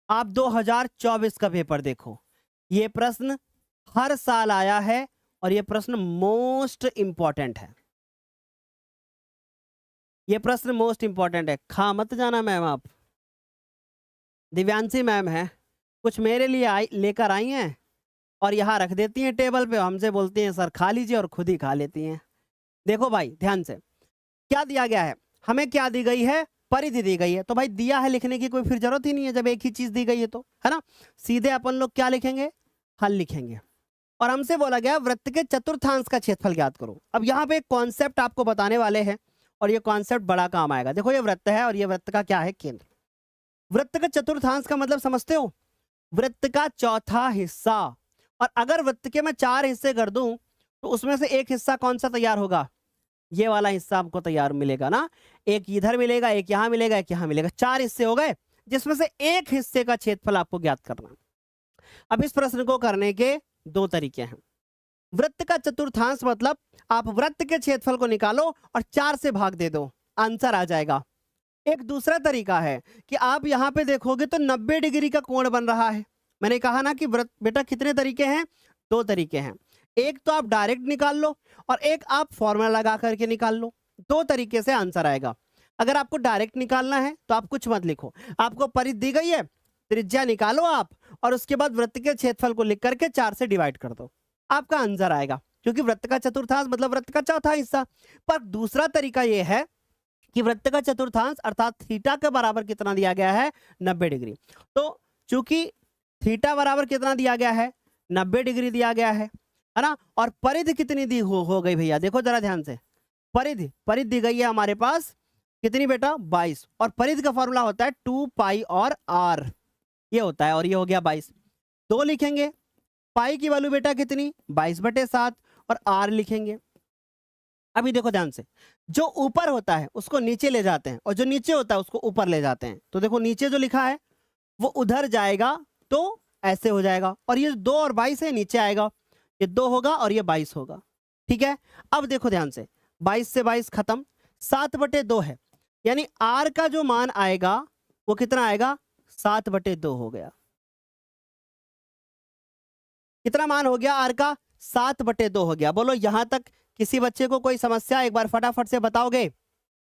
A: आप 2024 का पेपर देखो, ये प्रश्न हर साल आया है और ये प्रश्न मोस्ट इंपॉर्टेंट है। ये प्रश्न मोस्ट इंपॉर्टेंट है। खा मत जाना मैम, आप दिव्यांशी मैम है, कुछ मेरे लिए लेकर आई हैं और यहाँ रख देती हैं टेबल पे, हमसे बोलती हैं सर खा लीजिए और खुद ही खा लेती हैं। देखो भाई ध्यान से, क्या दिया गया है हमें, क्या दी गई है, परिधि दी गई है। तो भाई दिया है लिखने की कोई फिर जरूरत ही नहीं है, जब एक ही चीज दी गई है तो, है ना, सीधे अपन लोग क्या लिखेंगे, हल लिखेंगे। और हमसे बोला गया वृत्त के चतुर्थांश का क्षेत्रफल ज्ञात करो। अब यहाँ पे एक कॉन्सेप्ट आपको बताने वाले हैं और ये कॉन्सेप्ट बड़ा काम आएगा। देखो ये वृत्त है और ये वृत्त का क्या है, केंद्र। वृत्त का चतुर्थांश का मतलब समझते हो, वृत्त का चौथा हिस्सा। और अगर वृत्त के मैं 4 हिस्से कर दूं तो उसमें से एक हिस्सा कौन सा तैयार होगा, ये वाला हिस्सा आपको तैयार मिलेगा ना। एक इधर मिलेगा, एक यहां मिलेगा, एक यहां मिलेगा, 4 हिस्से हो गए, जिसमें से एक हिस्से का क्षेत्रफल आपको ज्ञात करना। अब इस प्रश्न को करने के 2 तरीके हैं। वृत्त का चतुर्थांश मतलब आप वृत्त के क्षेत्रफल को निकालो और 4 से भाग दे दो, आंसर आ जाएगा। एक दूसरा तरीका है कि आप यहां पे देखोगे तो 90 डिग्री का कोण बन रहा है। मैंने कहा ना कि वृत्त बेटा कितने तरीके हैं, 2 तरीके हैं। एक तो आप डायरेक्ट निकाल लो और एक आप फॉर्मूला लगा करके निकाल लो। 2 तरीके से आंसर आएगा। अगर आपको डायरेक्ट निकालना है तो आप कुछ मत लिखो, आपको परिधि दी गई है, त्रिज्या निकालो आप और उसके बाद वृत्त के क्षेत्रफल को लिख करके 4 से डिवाइड कर दो, आपका आंसर आएगा। क्योंकि वृत्त का चतुर्थांश मतलब वृत्त का चौथा हिस्सा। पर दूसरा तरीका यह है कि वृत्त का चतुर्थांश अर्थात थीटा के बराबर कितना दिया गया है, 90 डिग्री। तो चूंकि थीटा बराबर कितना दिया गया है, 90 डिग्री दिया गया है ना। और परिधि कितनी दी हो गई भैया, देखो जरा ध्यान से, परिधि दी गई है हमारे पास कितनी बेटा, 22। और परिधि का फॉर्मूला होता है 2 पाई और आर, ये होता है। और ये हो गया 22, 2 लिखेंगे। पाई की वैल्यू बेटा कितनी, 22/7, और आर लिखेंगे। अभी देखो ध्यान से, जो ऊपर होता है उसको नीचे ले जाते हैं और जो नीचे होता है उसको ऊपर ले जाते हैं। तो देखो नीचे जो लिखा है वो उधर जाएगा तो ऐसे हो जाएगा, और ये 2 और 22 है नीचे आएगा, ये 2 होगा और ये 22 होगा। ठीक है, अब देखो ध्यान से, 22 से 22 खत्म, 7/2 है, यानी आर का जो मान आएगा वो कितना आएगा, 7/2 हो गया। कितना मान हो गया आर का, 7/2 हो गया। बोलो यहां तक किसी बच्चे को कोई समस्या, एक बार फटाफट से बताओगे,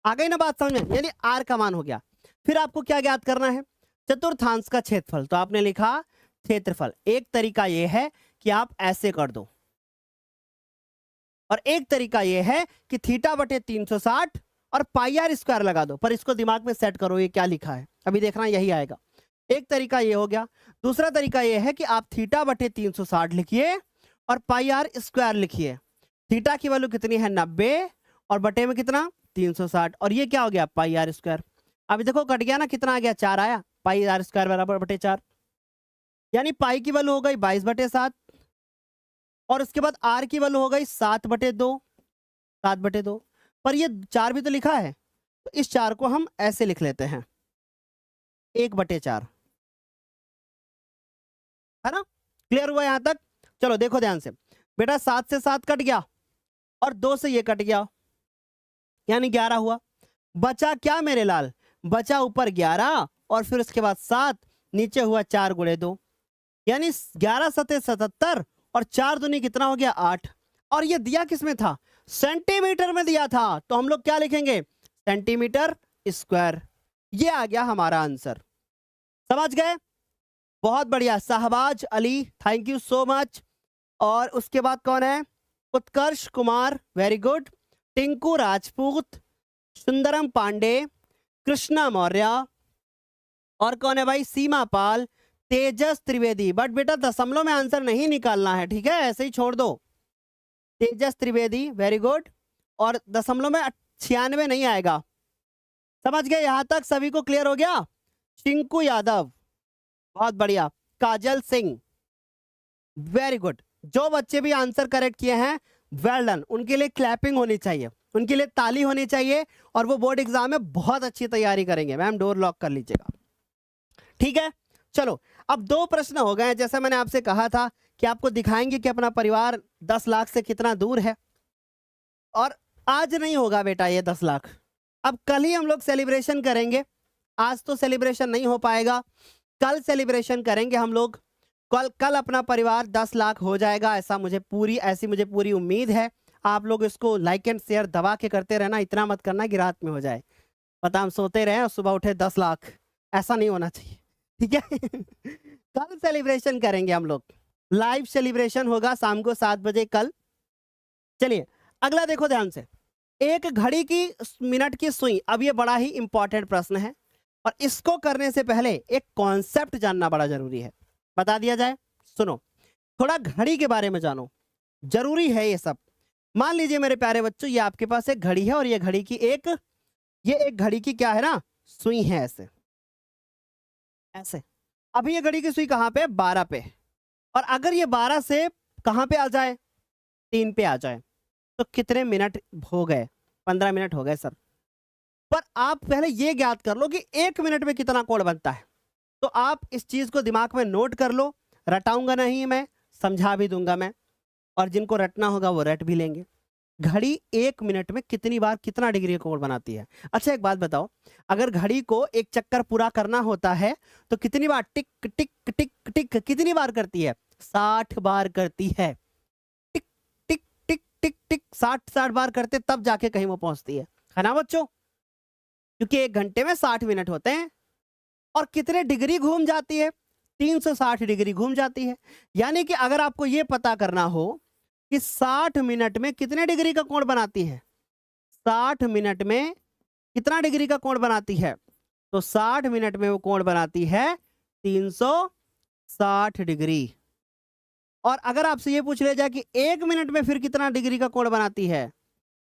A: आ गई ना बात समझ में, यानी आर का मान हो गया। फिर आपको क्या ज्ञात करना है, चतुर्थांश का क्षेत्रफल। तो आपने लिखा क्षेत्रफल। एक तरीका यह है कि आप ऐसे कर दो, और एक तरीका यह है कि θ/360 और पाई r स्क्वायर लगा दो। पर इसको दिमाग में सेट करो, ये क्या लिखा है, अभी देखना यही आएगा। एक तरीका ये हो गया। दूसरा तरीका ये है कि आप थीटा बटे 360 लिखिए और पाई आर स्क्वायर लिखिए। थीटा की वैल्यू कितनी है 90 और बटे में कितना 360 और ये क्या हो गया पाई आर स्क्वायर। अभी देखो कट गया ना, कितना आ गया 4 आया, पाई आर स्क्वायर बराबर बटे 4, यानी पाई की वैल्यू हो गई 22/7 और उसके बाद आर की वैल्यू हो गई 7/2, 7/2। पर ये 4 भी तो लिखा है, तो इस 4 को हम ऐसे लिख लेते हैं 1/4, है ना। क्लियर हुआ यहां तक? चलो देखो ध्यान से बेटा, 7 से 7 कट गया और 2 से ये कट गया, यानी 11 हुआ। बचा क्या मेरे लाल, बचा ऊपर 11 और फिर उसके बाद 7, नीचे हुआ 4 गुणे 2, यानी 11 सते 77 और 4 दूनी कितना हो गया 8। और ये दिया किसमें था, सेंटीमीटर में दिया था, तो हम लोग क्या लिखेंगे सेंटीमीटर स्क्वायर। ये आ गया हमारा आंसर। समझ गए? बहुत बढ़िया Shahbaz Ali, thank you so much. और उसके बाद कौन है, उत्कर्ष कुमार, वेरी गुड। टिंकू राजपूत, सुंदरम पांडे, कृष्णा मौर्य, और कौन है भाई सीमा पाल, तेजस त्रिवेदी। बट बेटा दशमलव में आंसर नहीं निकालना है, ठीक है, ऐसे ही छोड़ दो। तेजस त्रिवेदी वेरी गुड, और दशमलव में 96 नहीं आएगा। समझ गए यहां तक सभी को क्लियर हो गया? टिंकू यादव बहुत बढ़िया, काजल सिंह वेरी गुड। जो बच्चे भी आंसर करेक्ट किए हैं वेल डन, उनके लिए क्लैपिंग होनी चाहिए, उनके लिए ताली होनी चाहिए, और वो बोर्ड एग्जाम में बहुत अच्छी तैयारी करेंगे। मैम डोर लॉक कर लीजिएगा, ठीक है। चलो अब 2 प्रश्न हो गए। जैसा मैंने आपसे कहा था कि आपको दिखाएंगे कि अपना परिवार 10 लाख से कितना दूर है, और आज नहीं होगा बेटा ये 10 लाख, अब कल ही हम लोग सेलिब्रेशन करेंगे। आज तो सेलिब्रेशन नहीं हो पाएगा, कल सेलिब्रेशन करेंगे हम लोग। कल अपना परिवार 10 लाख हो जाएगा, ऐसी मुझे पूरी उम्मीद है। आप लोग इसको लाइक एंड शेयर दबा के करते रहना, इतना मत करना कि रात में हो जाए, पता हम सोते रहे और सुबह उठे 10 लाख, ऐसा नहीं होना चाहिए, ठीक है। कल सेलिब्रेशन करेंगे हम लोग, लाइव सेलिब्रेशन होगा शाम को 7 बजे कल। चलिए अगला देखो ध्यान से, एक घड़ी की मिनट की सुई। अब ये बड़ा ही इंपॉर्टेंट प्रश्न है, और इसको करने से पहले एक कॉन्सेप्ट जानना बड़ा जरूरी है, बता दिया जाए। सुनो, थोड़ा घड़ी के बारे में जानो, जरूरी है ये सब। मान लीजिए मेरे प्यारे बच्चों, ये आपके पास एक घड़ी है, और ये घड़ी की एक घड़ी की क्या है ना, सुई है, ऐसे ऐसे। अभी ये घड़ी की सुई कहां पे, 12 पे, और अगर ये 12 से कहां पे आ जाए, 3 पे आ जाए, तो कितने मिनट हो गए, 15 मिनट हो गए सर। पर आप पहले ये ज्ञात कर लो कि 1 मिनट में कितना कोण बनता है। तो आप इस चीज को दिमाग में नोट कर लो, रटाऊंगा नहीं मैं, समझा भी दूंगा मैं, और जिनको रटना होगा वो रट भी लेंगे। घड़ी 1 मिनट में कितनी बार कितना डिग्री का कोण बनाती है। अच्छा एक बात बताओ, अगर घड़ी को एक चक्कर पूरा करना होता है तो कितनी बार टिक टिक टिक टिक कितनी बार करती है, 60 बार करती है। टिक टिक टिक टिक टिक 60 बार करते तब जाके कहीं वो पहुंचती है ना बच्चों, क्योंकि 1 घंटे में 60 मिनट होते हैं। और कितने डिग्री घूम जाती है, 360 डिग्री घूम जाती है। यानी कि अगर आपको यह पता करना हो कि 60 मिनट में कितने डिग्री का कोण बनाती है, 60 मिनट में कितना डिग्री का कोण बनाती है, तो 60 मिनट में वो कोण बनाती है 360 डिग्री। और अगर आपसे ये पूछ लिया जाए कि 1 मिनट में फिर कितना डिग्री का कोण बनाती है,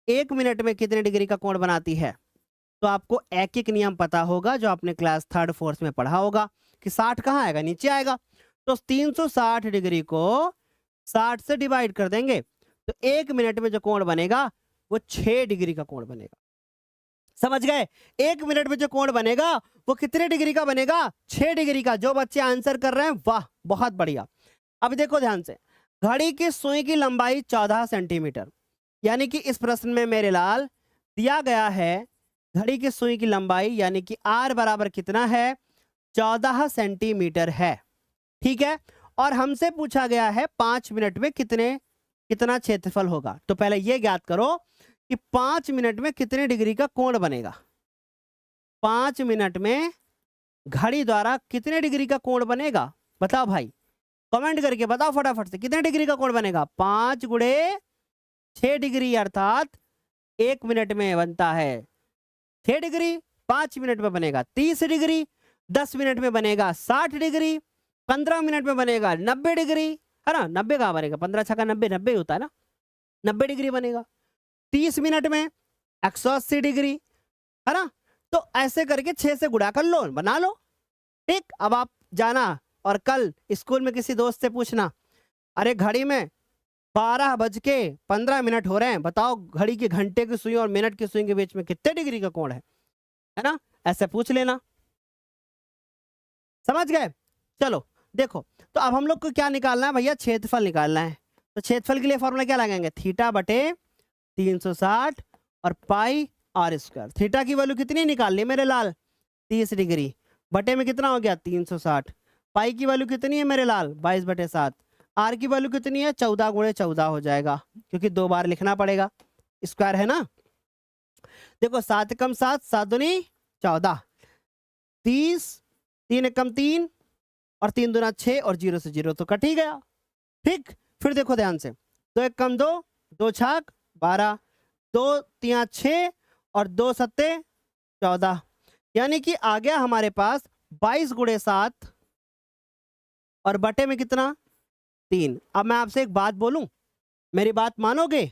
A: 1 मिनट में कितने डिग्री का कोण बनाती है, तो आपको एक एक नियम पता होगा जो आपने क्लास 3rd 4th में पढ़ा होगा कि 60 कहाँ आएगा, नीचे आएगा। तो 360 डिग्री को 60 से डिवाइड कर देंगे, तो 1 मिनट में जो कोण बनेगा वो 6 डिग्री का कोण बनेगा। समझ गए? 1 मिनट में जो कोण बनेगा वो कितने डिग्री का बनेगा, 6 डिग्री का। जो बच्चे आंसर कर रहे हैं वाह बहुत बढ़िया। अब देखो ध्यान से, घड़ी की सुई की लंबाई 14 सेंटीमीटर, यानी कि इस प्रश्न में मेरे लाल दिया गया है घड़ी की सुई की लंबाई, यानी कि आर बराबर कितना है, 14 सेंटीमीटर है, ठीक है। और हमसे पूछा गया है 5 मिनट में कितना क्षेत्रफल होगा। तो पहले यह ज्ञात करो कि 5 मिनट में कितने डिग्री का कोण बनेगा। 5 मिनट में घड़ी द्वारा कितने डिग्री का कोण बनेगा, बताओ भाई, कमेंट करके बताओ फटाफट से, कितने डिग्री का कोण बनेगा। 5 गुणे 6 डिग्री, अर्थात 1 मिनट में बनता है 6 डिग्री, 5 मिनट में बनेगा 30 डिग्री। 10 मिनट में बनेगा 60 डिग्री, 15 मिनट में बनेगा 90 डिग्री, है ना, 90 कहाँ बनेगा, 15 छक्का 90, 90 होता है ना, 90 डिग्री बनेगा। 30 मिनट में 180 डिग्री, है ना। तो ऐसे करके 6 से गुणा कर लो, बना लो। ठीक, अब आप जाना और कल स्कूल में किसी दोस्त से पूछना, अरे घड़ी में 12:15 हो रहे हैं, बताओ घड़ी के घंटे की सुई और मिनट की सुई के बीच में कितने डिग्री का कोण है ना, ऐसे पूछ लेना। समझ गए? चलो देखो, तो अब हम लोग को क्या निकालना है भैया, क्षेत्रफल निकालना है। तो क्षेत्रफल के लिए फॉर्मूला क्या लगाएंगे, थीटा बटे 360 और पाई आर स्क्वायर। थीटा की वैल्यू कितनी निकालनी है मेरे लाल, 30 डिग्री, बटे में कितना हो गया 360, पाई की वैल्यू कितनी है मेरे लाल 22/7, आर की वैल्यू कितनी है 14 × 14 हो जाएगा, क्योंकि 2 बार लिखना पड़ेगा, स्क्वायर है ना। देखो 7 कम 7, 7 दूनी 14, 30, 3 कम 3 और 3 दूना 6 और 0 से 0 तो कट ही गया। ठीक, फिर देखो ध्यान से, 2 1 कम 2, 2 छक 12, 2 3 6 और 2 7 14, यानी कि आ गया हमारे पास 22 × 7 और बटे में कितना 3। अब मैं आपसे एक बात बोलूं, मेरी बात मानोगे?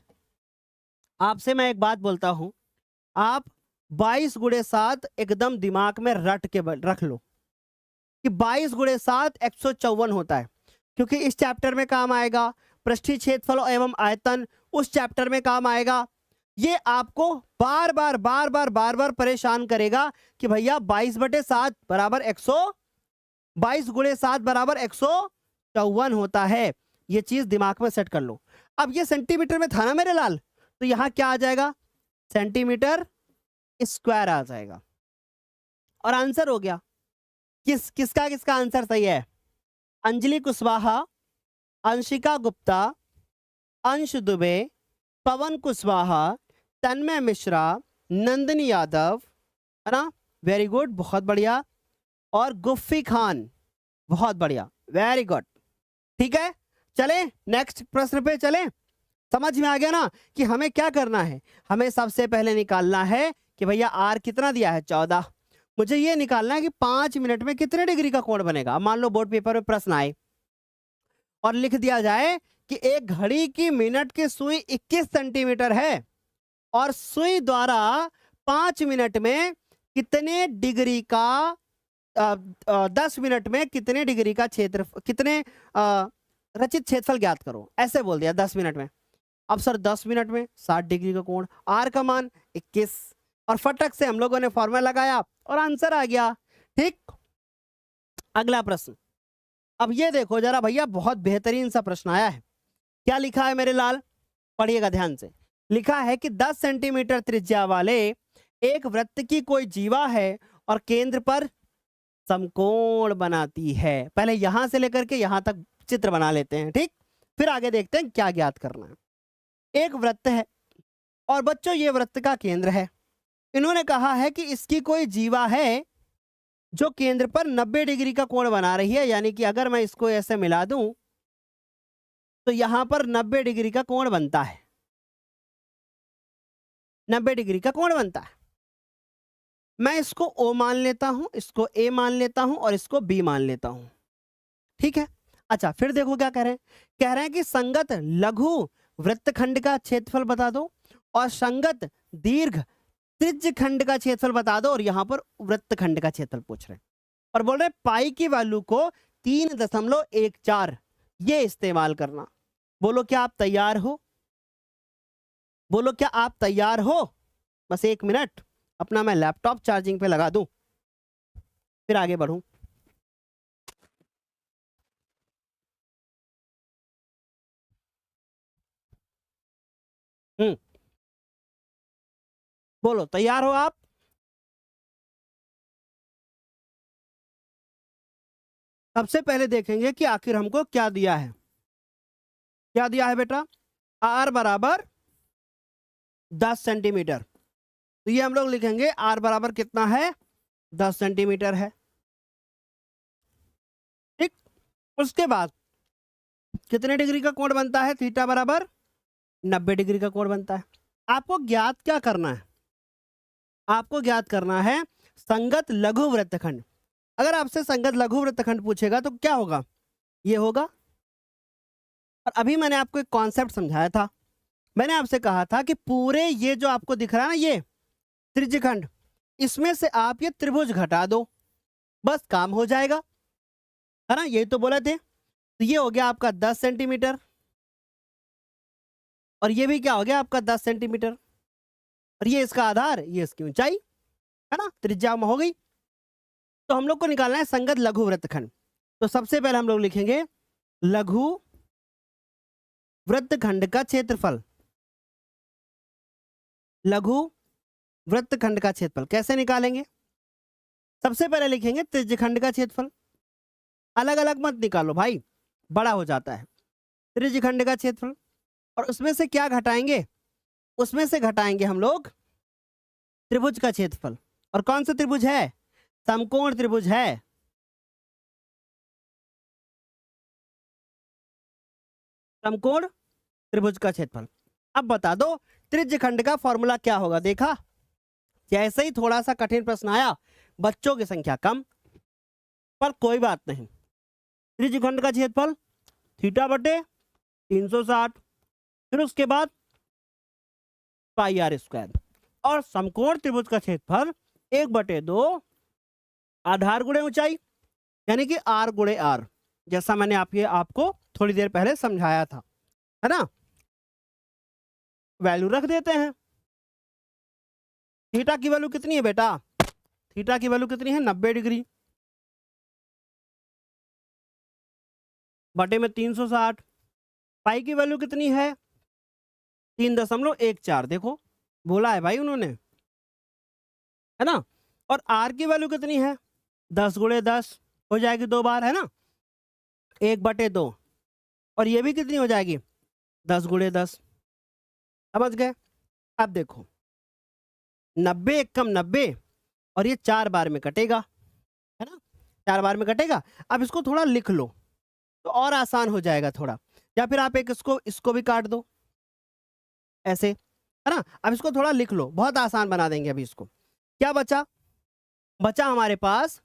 A: आपसे मैं एक बात बोलता हूं, आप 22 × 7 एकदम दिमाग में रट के रख लो कि 22 × 7 154 होता है, क्योंकि इस चैप्टर में काम आएगा। पृष्ठीय क्षेत्रफल एवं आयतन उस चैप्टर में काम आएगा। ये आपको बार बार परेशान करेगा कि भैया 22/7 बराबर 22 × 7 बराबर 154 होता है। ये चीज दिमाग में सेट कर लो। अब ये सेंटीमीटर में था ना मेरे लाल, तो यहां क्या आ जाएगा, सेंटीमीटर स्क्वायर आ जाएगा और आंसर हो गया। किसका आंसर सही है, अंजलि कुशवाहा, अंशिका गुप्ता, अंश दुबे, पवन कुशवाहा, तन्मय मिश्रा, नंदिनी यादव, है ना, वेरी गुड, बहुत बढ़िया, और गुफ्फी खान, बहुत बढ़िया, वेरी गुड। ठीक है, चले नेक्स्ट प्रश्न पे चले। समझ में आ गया ना कि हमें क्या करना है, हमें सबसे पहले निकालना है कि भैया आर कितना दिया है 14, मुझे ये निकालना है कि 5 मिनट में कितने डिग्री का कोण बनेगा। मान लो बोर्ड पेपर में प्रश्न आए और लिख दिया जाए कि एक घड़ी की मिनट की सुई 21 सेंटीमीटर है और सुई द्वारा 5 मिनट में कितने डिग्री का 10 मिनट में कितने डिग्री का क्षेत्र, कितने रचित क्षेत्रफल ज्ञात करो, ऐसे बोल दिया 10 मिनट में। अब सर 10 मिनट में 60 डिग्री का कोण, आर का मान 21, और फटक से हम लोगों ने फॉर्मूला लगाया और आंसर आ गया। ठीक, अगला प्रश्न। अब ये देखो जरा भैया, बहुत बेहतरीन सा प्रश्न आया है। क्या लिखा है मेरे लाल, पढ़िएगा ध्यान से। लिखा है कि 10 सेंटीमीटर त्रिज्या वाले एक वृत्त की कोई जीवा है और केंद्र पर समकोण बनाती है। पहले यहां से लेकर के यहां तक चित्र बना लेते हैं, ठीक, फिर आगे देखते हैं क्या ज्ञात करना है। एक वृत्त है और बच्चों ये वृत्त का केंद्र है। इन्होंने कहा है कि इसकी कोई जीवा है जो केंद्र पर 90 डिग्री का कोण बना रही है, यानी कि अगर मैं इसको ऐसे मिला दूं तो यहां पर 90 डिग्री का कोण बनता है, 90 डिग्री का कोण बनता है। मैं इसको O मान लेता हूं, इसको A मान लेता हूं और इसको B मान लेता हूं, ठीक है। अच्छा, फिर देखो क्या कह रहे हैं, कह रहे हैं कि संगत लघु वृत्तखंड का क्षेत्रफल बता दो और संगत दीर्घ त्रिज्य खंड का क्षेत्रफल बता दो, और यहां पर वृत्तखंड का क्षेत्रफल पूछ रहे हैं और बोल रहे पाई की वैल्यू को 3.14 ये इस्तेमाल करना। बोलो क्या आप तैयार हो, बोलो क्या आप तैयार हो। बस 1 मिनट अपना मैं लैपटॉप चार्जिंग पे लगा दूं, फिर आगे बढ़ूं। बोलो तैयार हो आप। सबसे पहले देखेंगे कि आखिर हमको क्या दिया है। क्या दिया है बेटा, आर बराबर 10 सेंटीमीटर, तो ये हम लोग लिखेंगे आर बराबर कितना है 10 सेंटीमीटर है, ठीक। उसके बाद कितने डिग्री का कोण बनता है, थीटा बराबर 90 डिग्री का कोण बनता है। आपको ज्ञात क्या करना है, आपको ज्ञात करना है संगत लघु वृत्तखंड। अगर आपसे संगत लघु वृत्तखंड पूछेगा तो क्या होगा, ये होगा। और अभी मैंने आपको एक कॉन्सेप्ट समझाया था, मैंने आपसे कहा था कि पूरे ये जो आपको दिख रहा है ना, ये त्रिज्यखंड, इसमें से आप ये त्रिभुज घटा दो, बस काम हो जाएगा, है ना, यही तो बोले थे। तो ये हो गया आपका 10 सेंटीमीटर, और ये भी क्या हो गया आपका 10 सेंटीमीटर, और ये इसका आधार, ये इसकी ऊंचाई, है ना, त्रिज्या हो गई। तो हम लोग को निकालना है संगत लघु वृत्तखंड। तो सबसे पहले हम लोग लिखेंगे लघु वृत्तखंड का क्षेत्रफल। लघु वृत्तखंड का क्षेत्रफल कैसे निकालेंगे? सबसे पहले लिखेंगे त्रिज्यखंड का क्षेत्रफल। अलग अलग मत निकालो भाई, बड़ा हो जाता है। त्रिज्यखंड का क्षेत्रफल, और उसमें से क्या घटाएंगे? उसमें से घटाएंगे हम लोग त्रिभुज का क्षेत्रफल। और कौन सा त्रिभुज है? समकोण त्रिभुज है। समकोण त्रिभुज का क्षेत्रफल। अब बता दो त्रिज्यखंड का फॉर्मूला क्या होगा? देखा, जैसे ही थोड़ा सा कठिन प्रश्न आया, बच्चों की संख्या कम, पर कोई बात नहीं। त्रिज्यखंड का क्षेत्रफल थीटा बटे 360, फिर उसके बाद पाई आर स्क्वायर, और समकोण त्रिभुज का क्षेत्रफल 1/2 आधार गुणे ऊंचाई, यानी कि आर गुणे आर, जैसा मैंने आपको थोड़ी देर पहले समझाया था, है ना। वैल्यू रख देते हैं। थीटा की वैल्यू कितनी है बेटा? थीटा की वैल्यू कितनी है? 90 डिग्री बटे में 360। पाई की वैल्यू कितनी है? 3.14। देखो, बोला है भाई उन्होंने, है ना। और आर की वैल्यू कितनी है? 10 गुणे 10 हो जाएगी 2 बार, है ना, 1/2। और ये भी कितनी हो जाएगी? 10 गुणे 10। समझ गए? अब देखो, 90 एकम 90, और ये 4 बार में कटेगा, है ना, 4 बार में कटेगा। अब इसको थोड़ा लिख लो तो और आसान हो जाएगा थोड़ा, या फिर आप एक इसको भी काट दो ऐसे, है ना। अब इसको थोड़ा लिख लो, बहुत आसान बना देंगे अभी इसको। क्या बचा? बचा हमारे पास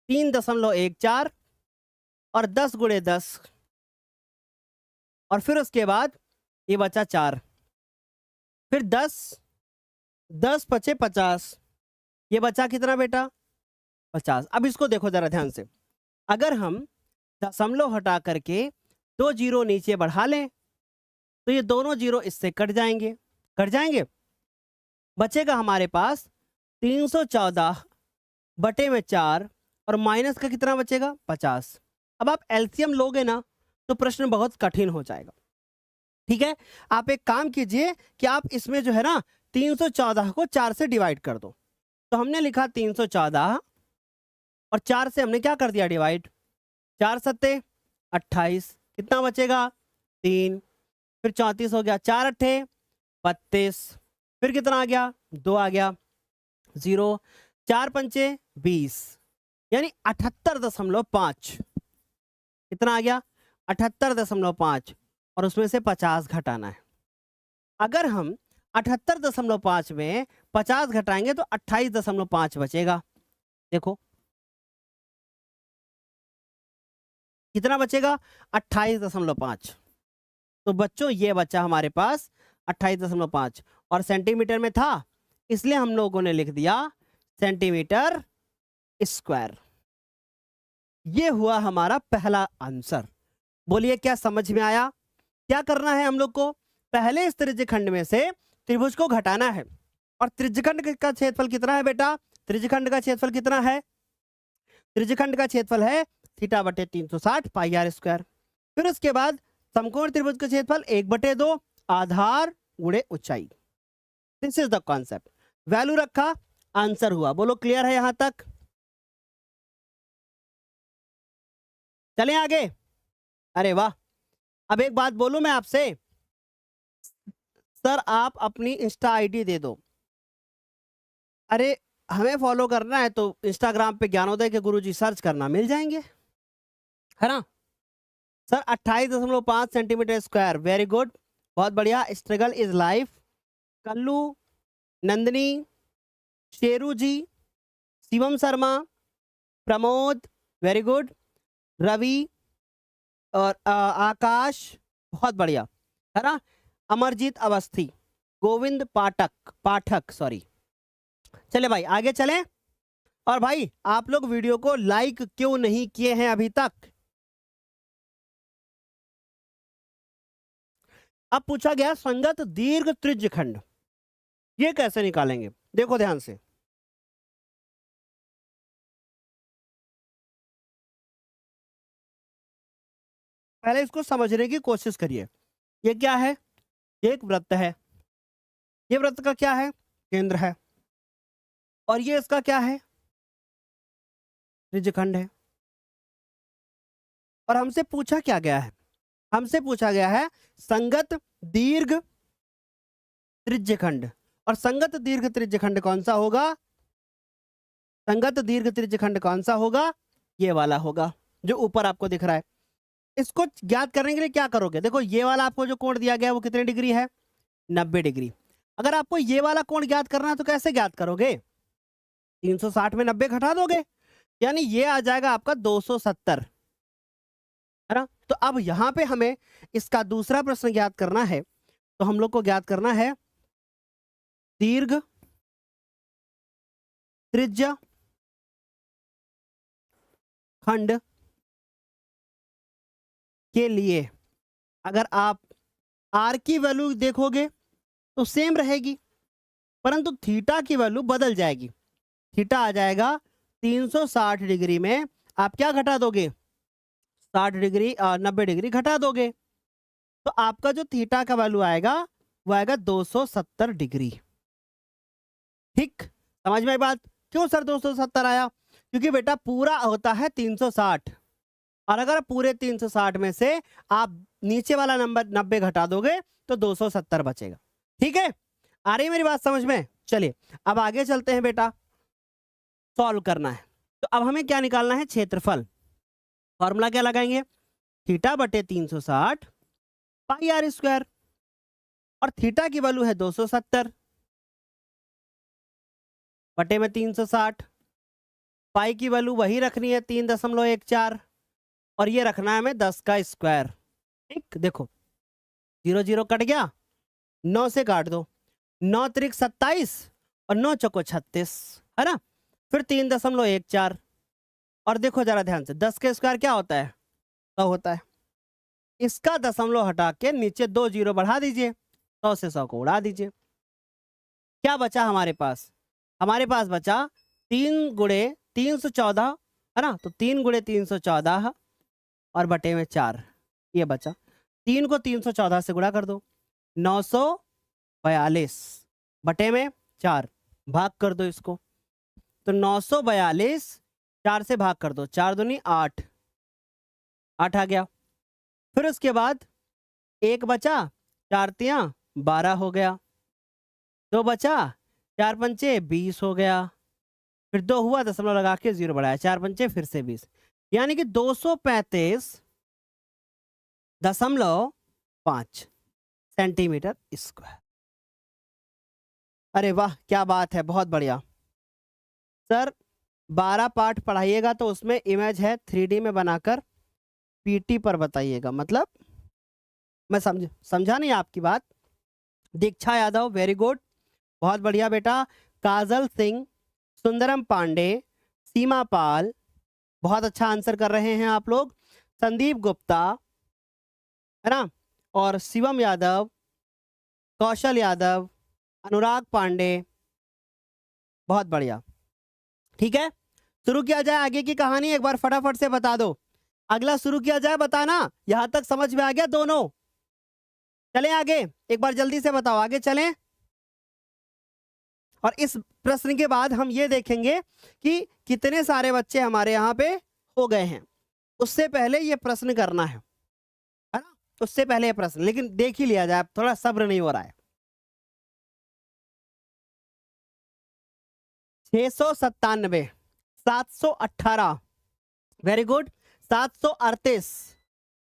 A: 3.14 और 10 गुणे 10, और फिर उसके बाद ये बचा 4, फिर 10 पचे 50, ये बचा कितना बेटा? 50। अब इसको देखो जरा ध्यान से, अगर हम दशमलव हटा करके 2 जीरो नीचे बढ़ा लें तो ये दोनों जीरो इससे कट जाएंगे, बचेगा हमारे पास 314 बटे में 4, और माइनस का कितना बचेगा? 50। अब आप एलसीएम लोगे ना तो प्रश्न बहुत कठिन हो जाएगा, ठीक है। आप एक काम कीजिए कि आप इसमें जो है ना 314 को 4 से डिवाइड कर दो। तो हमने लिखा 314, और 4 से हमने क्या कर दिया डिवाइड, 4 सत्ते 28, कितना बचेगा? 3, फिर 34 हो गया, 4 अट्ठे 32, फिर कितना आ गया? 2 आ गया, 0, 4 पंचे 20, यानी 78.5। कितना आ गया? 78.5, और उसमें से 50 घटाना है। अगर हम 78.5 में 50 घटाएंगे तो 28.5 बचेगा। देखो कितना बचेगा? 28.5। तो बच्चों ये बच्चा हमारे पास 28.5, और सेंटीमीटर में था इसलिए हम लोगों ने लिख दिया सेंटीमीटर स्क्वायर। ये हुआ हमारा पहला आंसर। बोलिए क्या समझ में आया? क्या करना है हम लोग को? पहले इस त्रिज्यखंड में से त्रिभुज को घटाना है। और त्रिज्यखंड का क्षेत्रफल कितना है बेटा? त्रिज्यखंड का क्षेत्रफल कितना है? त्रिज्यखंड का क्षेत्रफल है थीटा बटे 360 पाई आर स्क्वायर। फिर उसके बाद समकोण त्रिभुज का क्षेत्रफल 1/2 आधार गुणे ऊंचाई। This is the concept. Value रखा, आंसर हुआ। बोलो क्लियर है यहां तक? चलें आगे। अरे वाह। अब एक बात बोलूं मैं आपसे, सर आप अपनी इंस्टा आईडी दे दो। अरे हमें फॉलो करना है तो इंस्टाग्राम पे ज्ञानोदय के गुरुजी सर्च करना, मिल जाएंगे, है ना। Sir 28.5 centimetre square, very good, बहुत बढ़िया। Struggle is life, Kallu, Nandini, Sheru ji, Shivam Sharma, Pramod, very good. Ravi और आकाश, बहुत बढ़िया, है ना। अमरजीत अवस्थी, गोविंद पाठक सॉरी। चले भाई आगे चलें। और भाई आप लोग वीडियो को लाइक क्यों नहीं किए हैं अभी तक? अब पूछा गया संगत दीर्घ त्रिज्यखंड, ये कैसे निकालेंगे? देखो ध्यान से। पहले इसको समझने की कोशिश करिए। ये क्या है? ये एक वृत्त है। ये वृत्त का क्या है? केंद्र है। और ये इसका क्या है? त्रिज्यखंड है। और हमसे पूछा क्या गया है? हमसे पूछा गया है संगत दीर्घ त्रिज्यखंड। और संगत दीर्घ त्रिज्यखंड कौन सा होगा? संगत दीर्घ त्रिज्यखंड कौन सा होगा? ये वाला होगा जो ऊपर आपको दिख रहा है। इसको ज्ञात करने के लिए क्या करोगे? देखो ये वाला आपको जो कोण दिया गया है वो कितने डिग्री है? 90 डिग्री। अगर आपको ये वाला कोण ज्ञात करना है तो कैसे ज्ञात करोगे? 360 में 90 घटा दोगे, यानी ये आ जाएगा आपका 270, है ना। तो अब यहां पे हमें इसका दूसरा प्रश्न ज्ञात करना है। तो हम लोग को ज्ञात करना है दीर्घ त्रिज्या खंड के लिए अगर आप आर की वैल्यू देखोगे तो सेम रहेगी, परंतु थीटा की वैल्यू बदल जाएगी। थीटा आ जाएगा 360 डिग्री में आप क्या घटा दोगे? 60 डिग्री 90 डिग्री घटा दोगे, तो आपका जो थीटा का वैल्यू आएगा वो आएगा 270 डिग्री। ठीक, समझ में आई बात? क्यों सर 270 आया? क्योंकि बेटा पूरा होता है 360, और अगर पूरे 360 में से आप नीचे वाला नंबर 90 घटा दोगे तो 270 बचेगा। ठीक है, आ रही मेरी बात समझ में? चलिए अब आगे चलते हैं बेटा, सॉल्व करना है। तो अब हमें क्या निकालना है? क्षेत्रफल। फॉर्मूला क्या लगाएंगे? थीटा बटे 360 पाई आर स्क्वायर, और थीटा की वैल्यू है 270 बटे में 360, पाई की वैल्यू वही रखनी है 3.14, और ये रखना है हमें 10 का स्क्वायर। ठीक, देखो 0 0 कट गया, 9 से काट दो, 9 त्रिक 27 और 9 चौको 36, है ना। फिर 3.14, और देखो जरा ध्यान से 10 का स्क्वायर क्या होता है? 100 होता है। इसका दशमलव हटा के नीचे 2 0 बढ़ा दीजिए, 100 से 100 को उड़ा दीजिए। क्या बचा हमारे पास? हमारे पास बचा 3 गुणे 314, है ना। तो 3 गुणे 314 और बटे में 4, ये बचा। 3 को 314 से गुणा कर दो, 942 बटे में 4, भाग कर दो इसको, तो 942 4 से भाग कर दो, 4 दूनी 8, 8 आ गया। फिर उसके बाद 1 बचा, 4 तियां 12 हो गया, 2 बचा, 4 पंचे 20 हो गया, फिर 2 हुआ, दशमलव लगा के 0 बढ़ाया, 4 पंचे फिर से 20, यानी कि 235.5 सेंटीमीटर स्क्वायर। अरे वाह क्या बात है, बहुत बढ़िया। सर 12 पार्ट पढ़ाइएगा तो उसमें इमेज है 3D में बनाकर पीटी पर बताइएगा, मतलब मैं समझा नहीं आपकी बात। दीक्षा यादव, वेरी गुड, बहुत बढ़िया बेटा। काजल सिंह, सुंदरम पांडे, सीमा पाल, बहुत अच्छा आंसर कर रहे हैं आप लोग। संदीप गुप्ता, है ना, और शिवम यादव, कौशल यादव, अनुराग पांडे, बहुत बढ़िया। ठीक है, शुरू किया जाए आगे की कहानी, एक बार फटाफट से बता दो। अगला शुरू किया जाए, बताना यहां तक समझ में आ गया दोनों? चलें आगे, एक बार जल्दी से बताओ, आगे चलें। और इस प्रश्न के बाद हम ये देखेंगे कि कितने सारे बच्चे हमारे यहाँ पे हो गए हैं। उससे पहले ये प्रश्न करना है ना, उससे पहले ये प्रश्न, लेकिन देख ही लिया जाए, थोड़ा सब्र नहीं हो रहा है। 697, 718, वेरी गुड, 738,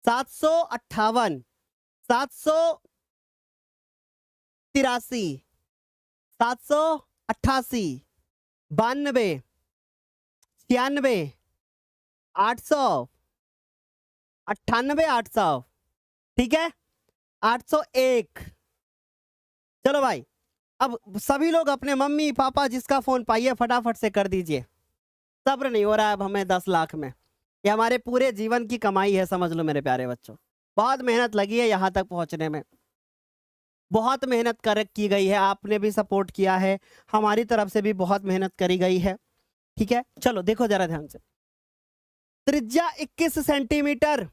A: 758, 783, 788, 92, 96, 800, 98, 800, ठीक है, 801। चलो भाई, अब सभी लोग अपने मम्मी पापा जिसका फोन पाइए फटाफट से कर दीजिए। सब्र नहीं हो रहा है अब हमें 10 लाख में। ये हमारे पूरे जीवन की कमाई है, समझ लो मेरे प्यारे बच्चों। बहुत मेहनत लगी है यहाँ तक पहुंचने में, बहुत मेहनत कर की गई है, आपने भी सपोर्ट किया है, हमारी तरफ से भी बहुत मेहनत करी गई है, ठीक है। चलो देखो जरा ध्यान से, त्रिज्या 21 सेंटीमीटर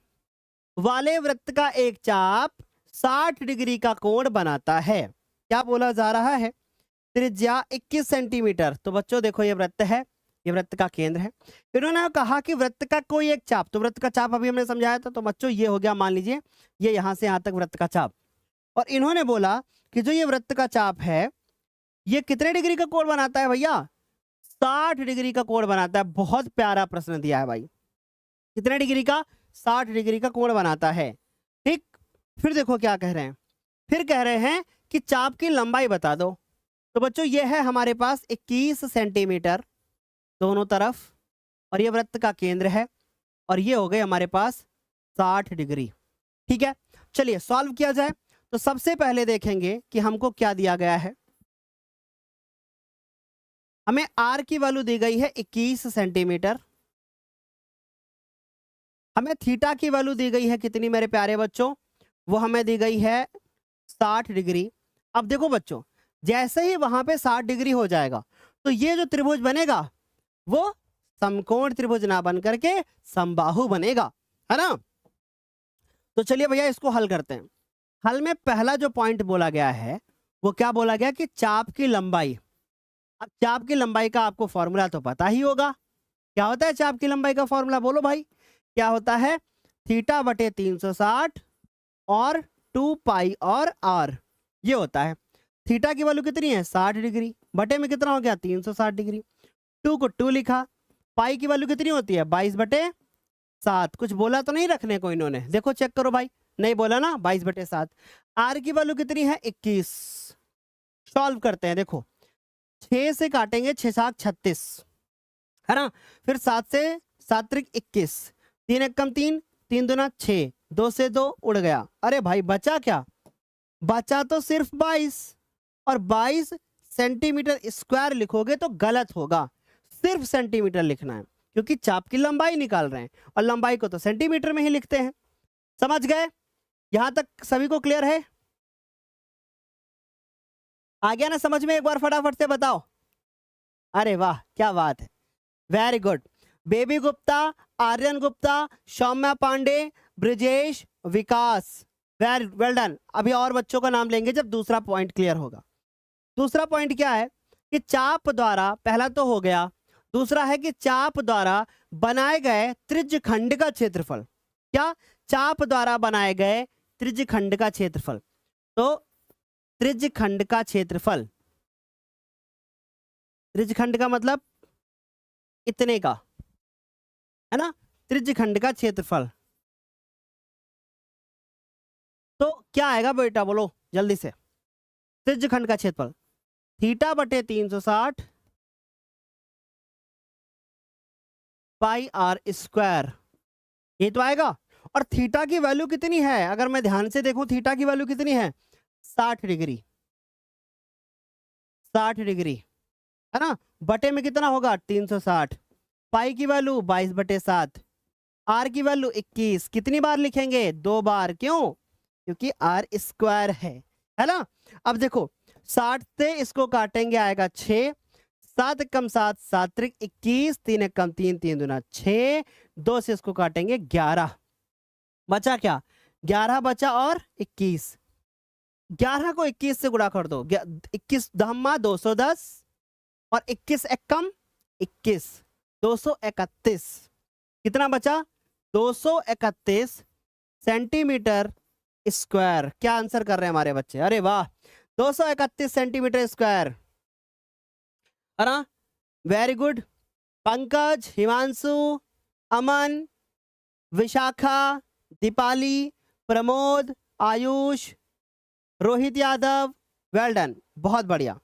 A: वाले वृत्त का एक चाप 60 डिग्री का कोण बनाता है। क्या बोला जा रहा है? त्रिज्या 21 सेंटीमीटर। तो बच्चों देखो ये वृत्त है, ये वृत्त का केंद्र है। इन्होंने कहा कि वृत्त का कोई एक चाप, तो वृत्त का चाप अभी हमने समझाया था, तो बच्चों ये हो गया, मान लीजिए ये यहां से यहां तक वृत्त का चाप। और इन्होंने बोला कि जो ये वृत्त का चाप है ये कितने डिग्री का कोण बनाता है भैया? 60 डिग्री का कोण बनाता है। बहुत प्यारा प्रश्न दिया है भाई, कितने डिग्री का? 60 डिग्री का कोण बनाता है, ठीक। फिर देखो क्या कह रहे हैं, फिर कह रहे हैं कि चाप की लंबाई बता दो। तो बच्चों ये है हमारे पास 21 सेंटीमीटर दोनों तरफ, और ये वृत्त का केंद्र है, और ये हो गए हमारे पास 60 डिग्री, ठीक है। चलिए सॉल्व किया जाए। तो सबसे पहले देखेंगे कि हमको क्या दिया गया है। हमें आर की वैल्यू दी गई है 21 सेंटीमीटर, हमें थीटा की वैल्यू दी गई है कितनी मेरे प्यारे बच्चों? वो हमें दी गई है 60 डिग्री। अब देखो बच्चों, जैसे ही वहां पे 60 डिग्री हो जाएगा तो ये जो त्रिभुज बनेगा वो समकोण त्रिभुज ना बन करके समबाहु बनेगा, है ना। तो चलिए भैया इसको हल करते हैं। हल में पहला जो पॉइंट बोला गया है वो क्या बोला गया कि चाप की लंबाई। अब चाप की लंबाई का आपको फॉर्मूला तो पता ही होगा। क्या होता है चाप की लंबाई का फॉर्मूला? बोलो भाई, क्या होता है? थीटा बटे 360 और 2 पाई और आर, ये होता है। थीटा की वैल्यू कितनी है? 60 डिग्री, बटे में कितना हो गया? 360 डिग्री। 2 को 2 लिखा। पाई की वैल्यू कितनी होती है? 22/7। कुछ बोला तो नहीं रखने को इन्होंने? देखो चेक करो भाई, नहीं बोला ना, 22/7। आर की वैल्यू कितनी है? 21। सॉल्व करते हैं, देखो 6 से काटेंगे, 6 7 36, है ना। फिर 7 से 7 त्रिक 21, 3 एक कम 3, 3 दूना 6, 2 से 2 उड़ गया। अरे भाई बचा क्या? बचा तो सिर्फ 22, और 22 सेंटीमीटर स्क्वायर लिखोगे तो गलत होगा, सिर्फ सेंटीमीटर लिखना है, क्योंकि चाप की लंबाई निकाल रहे हैं और लंबाई को तो सेंटीमीटर में ही लिखते हैं। समझ गए? यहां तक सभी को क्लियर है? आ गया ना समझ में? एक बार फटाफट से बताओ। अरे वाह क्या बात है, very good. Baby Gupta, Aryan Gupta, Saumya Pandey, Brijesh, Vikas, very well done. अभी और बच्चों का नाम लेंगे जब दूसरा पॉइंट क्लियर होगा। दूसरा पॉइंट क्या है कि चाप द्वारा, पहला तो हो गया, दूसरा है कि चाप द्वारा बनाए गए त्रिज्यखंड का क्षेत्रफल। क्या? चाप द्वारा बनाए गए त्रिज्यखंड का क्षेत्रफल। तो त्रिज्यखंड का क्षेत्रफल, त्रिज्यखंड का मतलब इतने का, है ना, त्रिज्यखंड का क्षेत्रफल। तो क्या आएगा बेटा, बोलो जल्दी से। त्रिज्यखंड का क्षेत्रफल थीटा बटे 360 पाई आर स्क्वायर, ये तो आएगा। और थीटा की वैल्यू कितनी है? अगर मैं ध्यान से देखूं थीटा की वैल्यू कितनी है? 60 डिग्री, 60 डिग्री, है ना। बटे में कितना होगा? 360। पाई की वैल्यू 22/7, आर की वैल्यू 21। कितनी बार लिखेंगे? 2 बार। क्यों? क्योंकि आर स्क्वायर है ना। अब देखो 60 से इसको काटेंगे, आएगा 6, 7 कम 7, 7 त्रिक 21, 3 एक कम 3, 3 दूना 6, 2 से इसको काटेंगे 11, बचा क्या? 11 बचा और 21। 11 को 21 से गुणा कर दो, 21 दहम्मा 210, और 21 एक कम 21, 231। कितना बचा? 231 सेंटीमीटर स्क्वायर। क्या आंसर कर रहे हैं हमारे बच्चे? अरे वाह, 231 सेंटीमीटर स्क्वायर, है ना। Very good. Pankaj, Himanshu, Aman, Vishakha, Deepali, Pramod, Ayush, Rohit Yadav, well done, बहुत बढ़िया।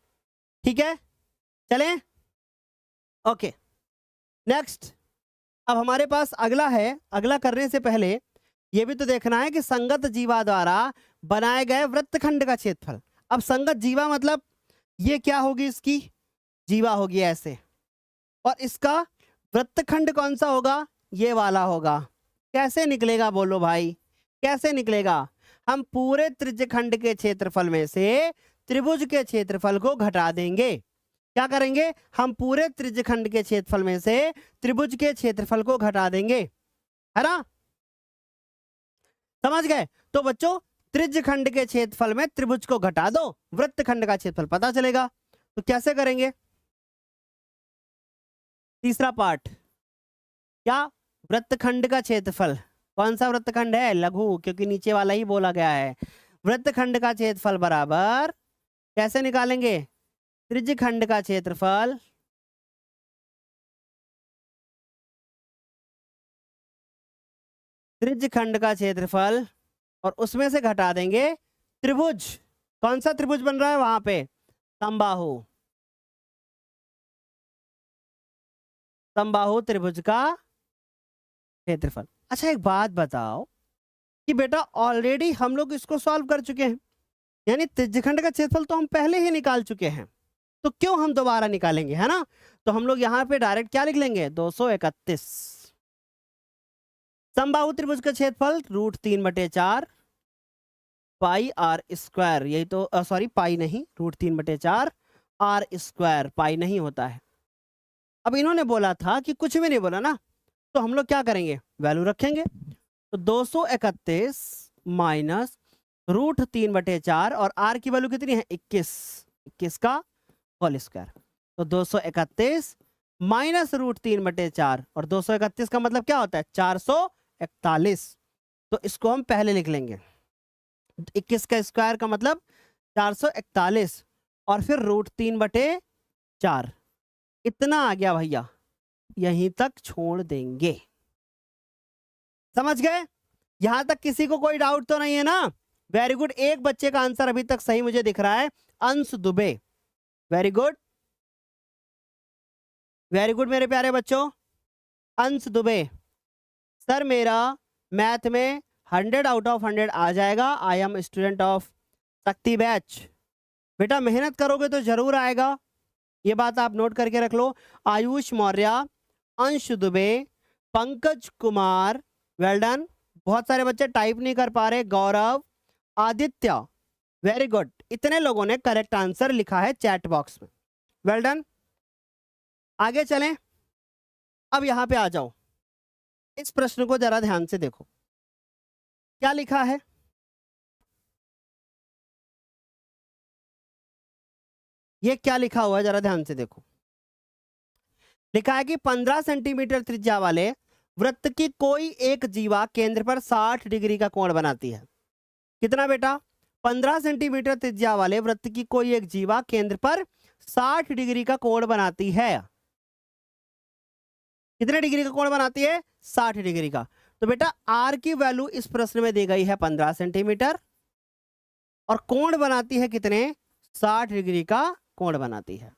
A: ठीक है, चलें। ओके नेक्स्ट, अब हमारे पास अगला है, अगला करने से पहले ये भी तो देखना है कि संगत जीवा द्वारा बनाए गए वृत्तखंड का क्षेत्रफल। अब संगत जीवा मतलब ये क्या होगी, इसकी जीवा होगी ऐसे, और इसका वृत्तखंड कौन सा होगा, ये वाला होगा। कैसे निकलेगा बोलो भाई, कैसे निकलेगा? हम पूरे त्रिज्यखंड के क्षेत्रफल में से त्रिभुज के क्षेत्रफल को घटा देंगे। क्या करेंगे? हम पूरे त्रिज्यखंड के क्षेत्रफल में से त्रिभुज के क्षेत्रफल को घटा देंगे, है ना? समझ गए? तो बच्चों त्रिज्यखंड के क्षेत्रफल में त्रिभुज को घटा दो, वृत्तखंड का क्षेत्रफल पता चलेगा। तो कैसे करेंगे? तीसरा पार्ट, क्या? वृत्तखंड का क्षेत्रफल। कौन सा वृत्तखंड है? लघु, क्योंकि नीचे वाला ही बोला गया है। वृत्तखंड का क्षेत्रफल बराबर कैसे निकालेंगे? त्रिज्यखंड का क्षेत्रफल त्रिज्यखंड का क्षेत्रफल और उसमें से घटा देंगे त्रिभुज। कौन सा त्रिभुज बन रहा है वहां पे? समबाहु। समबाहु त्रिभुज का क्षेत्रफल। अच्छा एक बात बताओ कि बेटा ऑलरेडी हम लोग इसको सॉल्व कर चुके हैं, यानी त्रिज्यखंड का क्षेत्रफल तो हम पहले ही निकाल चुके हैं, तो क्यों हम दोबारा निकालेंगे, है ना? तो हम लोग यहाँ पे डायरेक्ट क्या लिख लेंगे? 231। समबाहु त्रिभुज का क्षेत्रफल √3/4 पाई आर स्क्वायर, यही तो सॉरी पाई नहीं, √3/4 आर स्क्वायर, पाई नहीं होता है। अब इन्होंने बोला था कि कुछ भी नहीं बोला ना, तो हम लोग क्या करेंगे? वैल्यू रखेंगे। तो 231 माइनस √3/4 और आर की वैल्यू कितनी है? 21 का होल स्क्वायर। तो 231 माइनस √3/4 और 231 का मतलब क्या होता है? 441। तो इसको हम पहले लिख लेंगे। 21 का स्क्वायर का मतलब 441 और फिर √3/4, इतना आ गया भैया, यहीं तक छोड़ देंगे। समझ गए? यहां तक किसी को कोई डाउट तो नहीं है ना? Very good. एक बच्चे का आंसर अभी तक सही मुझे दिख रहा है, अंश Dubey. Very good, very good मेरे प्यारे बच्चों। अंश दुबे, सर मेरा मैथ में 100 आउट ऑफ 100 आ जाएगा। आई एम स्टूडेंट ऑफ शक्ति बैच। बेटा मेहनत करोगे तो जरूर आएगा, ये बात आप नोट करके रख लो। आयुष मौर्य, अंश दुबे, पंकज कुमार, वेल डन। बहुत सारे बच्चे टाइप नहीं कर पा रहे। गौरव, आदित्य, वेरी गुड। इतने लोगों ने करेक्ट आंसर लिखा है चैट बॉक्स में, वेल डन। आगे चलें, अब यहां पे आ जाओ, इस प्रश्न को जरा ध्यान से देखो, क्या लिखा है? ये क्या लिखा हुआ है जरा ध्यान से देखो। लिखा है कि 15 सेंटीमीटर त्रिज्या वाले वृत्त की कोई एक जीवा केंद्र पर 60 डिग्री का कोण बनाती है। कितना बेटा? 15 सेंटीमीटर त्रिज्या वाले वृत्त की कोई एक जीवा केंद्र पर 60 डिग्री का कोण बनाती है। कितने डिग्री का कोण बनाती है? 60 डिग्री का। तो बेटा आर की वैल्यू इस प्रश्न में दी गई है 15 सेंटीमीटर और कोण बनाती है कितने? 60 डिग्री का कोण बनाती है।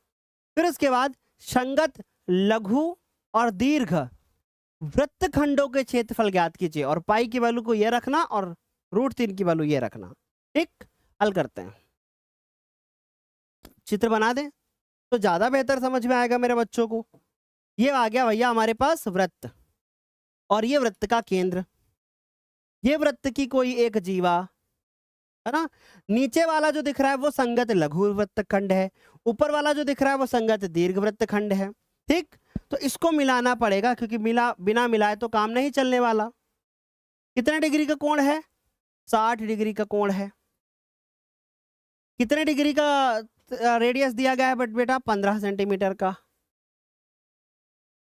A: फिर उसके बाद संगत लघु और दीर्घ वृत्तखंडों के क्षेत्रफल ज्ञात कीजिए और पाई की वैल्यू को ये रखना और √3 की वैल्यू ये रखना। ठीक, हल करते हैं। चित्र बना दें तो ज्यादा बेहतर समझ में आएगा मेरे बच्चों को। ये आ गया भैया हमारे पास वृत्त, और ये वृत्त का केंद्र, ये वृत्त की कोई एक जीवा, है ना? नीचे वाला जो दिख रहा है वो संगत लघु वृत्तखंड है, ऊपर वाला जो दिख रहा है वो संगत दीर्घ वृत्तखंड है। ठीक, तो इसको मिलाना पड़ेगा क्योंकि बिना मिलाए तो काम नहीं चलने वाला। कितने डिग्री का कोण है? 60 डिग्री का कोण है। कितने डिग्री का रेडियस दिया गया है बट बेटा? 15 सेंटीमीटर का।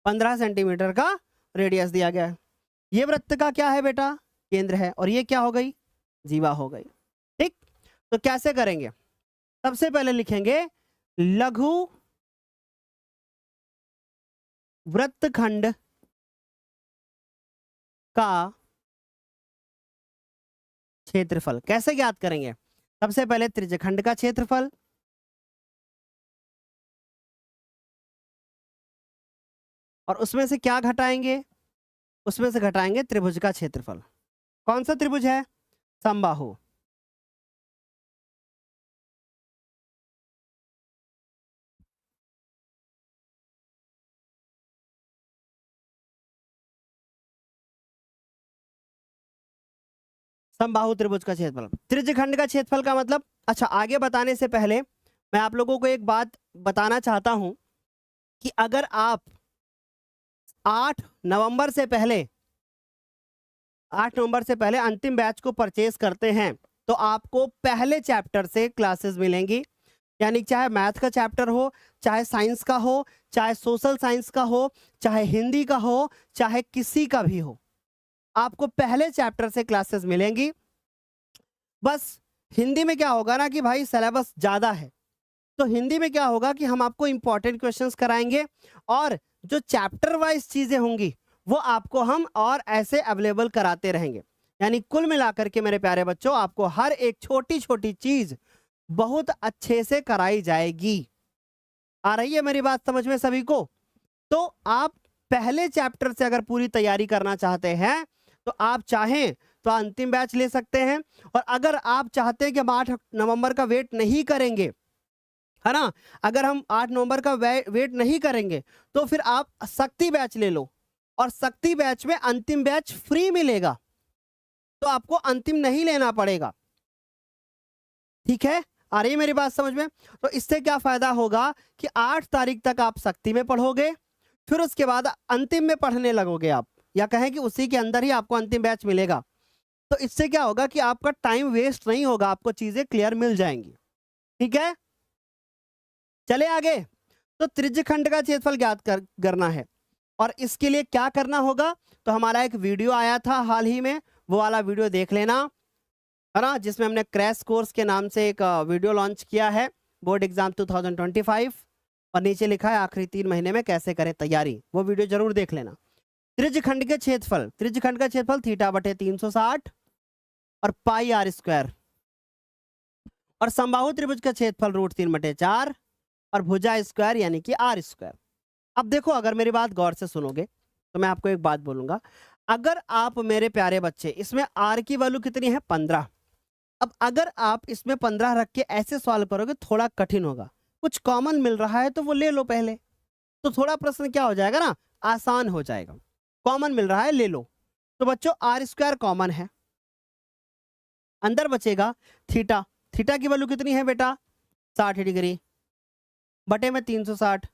A: 15 सेंटीमीटर का रेडियस दिया गया है। ये वृत्त का क्या है बेटा? केंद्र है, और ये क्या हो गई? जीवा हो गई। ठीक, तो कैसे करेंगे? सबसे पहले लिखेंगे लघु वृत्तखंड का क्षेत्रफल। कैसे ज्ञात करेंगे? सबसे पहले त्रिज्यखंड का क्षेत्रफल, और उसमें से क्या घटाएंगे? उसमें से घटाएंगे त्रिभुज का क्षेत्रफल। कौन सा त्रिभुज है? समबाहु। समबाहु त्रिभुज का क्षेत्रफल। त्रिज्यखंड का क्षेत्रफल का मतलब, अच्छा आगे बताने से पहले मैं आप लोगों को एक बात बताना चाहता हूं कि अगर आप 8 नवंबर से पहले 8 नवंबर से पहले अंतिम बैच को परचेज करते हैं तो आपको पहले चैप्टर से क्लासेस मिलेंगी। यानी चाहे मैथ का चैप्टर हो, चाहे साइंस का हो, चाहे सोशल साइंस का हो, चाहे हिंदी का हो, चाहे किसी का भी हो, आपको पहले चैप्टर से क्लासेस मिलेंगी। बस हिंदी में क्या होगा ना कि भाई सिलेबस ज़्यादा है, तो हिंदी में क्या होगा कि हम आपको इंपॉर्टेंट क्वेश्चंस कराएंगे और जो चैप्टर वाइज चीज़ें होंगी वो आपको हम और ऐसे अवेलेबल कराते रहेंगे। यानी कुल मिलाकर के मेरे प्यारे बच्चों आपको हर एक छोटी छोटी चीज़ बहुत अच्छे से कराई जाएगी। आ रही है मेरी बात समझ में सभी को? तो आप पहले चैप्टर से अगर पूरी तैयारी करना चाहते हैं तो आप चाहें तो अंतिम बैच ले सकते हैं, और अगर आप चाहते हैं कि हम 8 नवंबर का वेट नहीं करेंगे, है ना, अगर हम 8 नवंबर का वेट नहीं करेंगे तो फिर आप शक्ति बैच ले लो, और शक्ति बैच में अंतिम बैच फ्री मिलेगा, तो आपको अंतिम नहीं लेना पड़ेगा। ठीक है, आ रही है मेरी बात समझ में? तो इससे क्या फायदा होगा कि 8 तारीख तक आप शक्ति में पढ़ोगे, फिर उसके बाद अंतिम में पढ़ने लगोगे आप, या कहें कि उसी के अंदर ही आपको अंतिम बैच मिलेगा। तो इससे क्या होगा कि आपका टाइम वेस्ट नहीं होगा, आपको चीजें क्लियर मिल जाएंगी। ठीक है, चले आगे। तो त्रिज्यखंड का क्षेत्रफल ज्ञात करना है, और इसके लिए क्या करना होगा, तो हमारा एक वीडियो आया था हाल ही में, वो वाला वीडियो देख लेना, है ना, जिसमें हमने क्रैश कोर्स के नाम से एक वीडियो लॉन्च किया है, बोर्ड एग्जाम 2025, और नीचे लिखा है आखिरी 3 महीने में कैसे करें तैयारी, वो वीडियो जरूर देख लेना। त्रिज्यखंड के क्षेत्रफल, त्रिज्यखंड का क्षेत्रफल थीटा बटे 360 और पाई आर स्क्वायर, और समबाहु त्रिभुज का क्षेत्रफल √3/4 और भुजा स्क्वायर यानी कि आर स्क्वायर। अब देखो, अगर मेरी बात गौर से सुनोगे तो मैं आपको एक बात बोलूंगा, अगर आप मेरे प्यारे बच्चे इसमें आर की वैल्यू कितनी है 15, अब अगर आप इसमें 15 रख के ऐसे सॉल्व करोगे थोड़ा कठिन होगा, कुछ कॉमन मिल रहा है तो वो ले लो पहले, तो थोड़ा प्रश्न क्या हो जाएगा ना, आसान हो जाएगा। कॉमन मिल रहा है ले लो, तो बच्चों आर स्क्वायर कॉमन है, अंदर बचेगा थीटा, थीटा की वैल्यू कितनी है बेटा 60 डिग्री बटे में 360,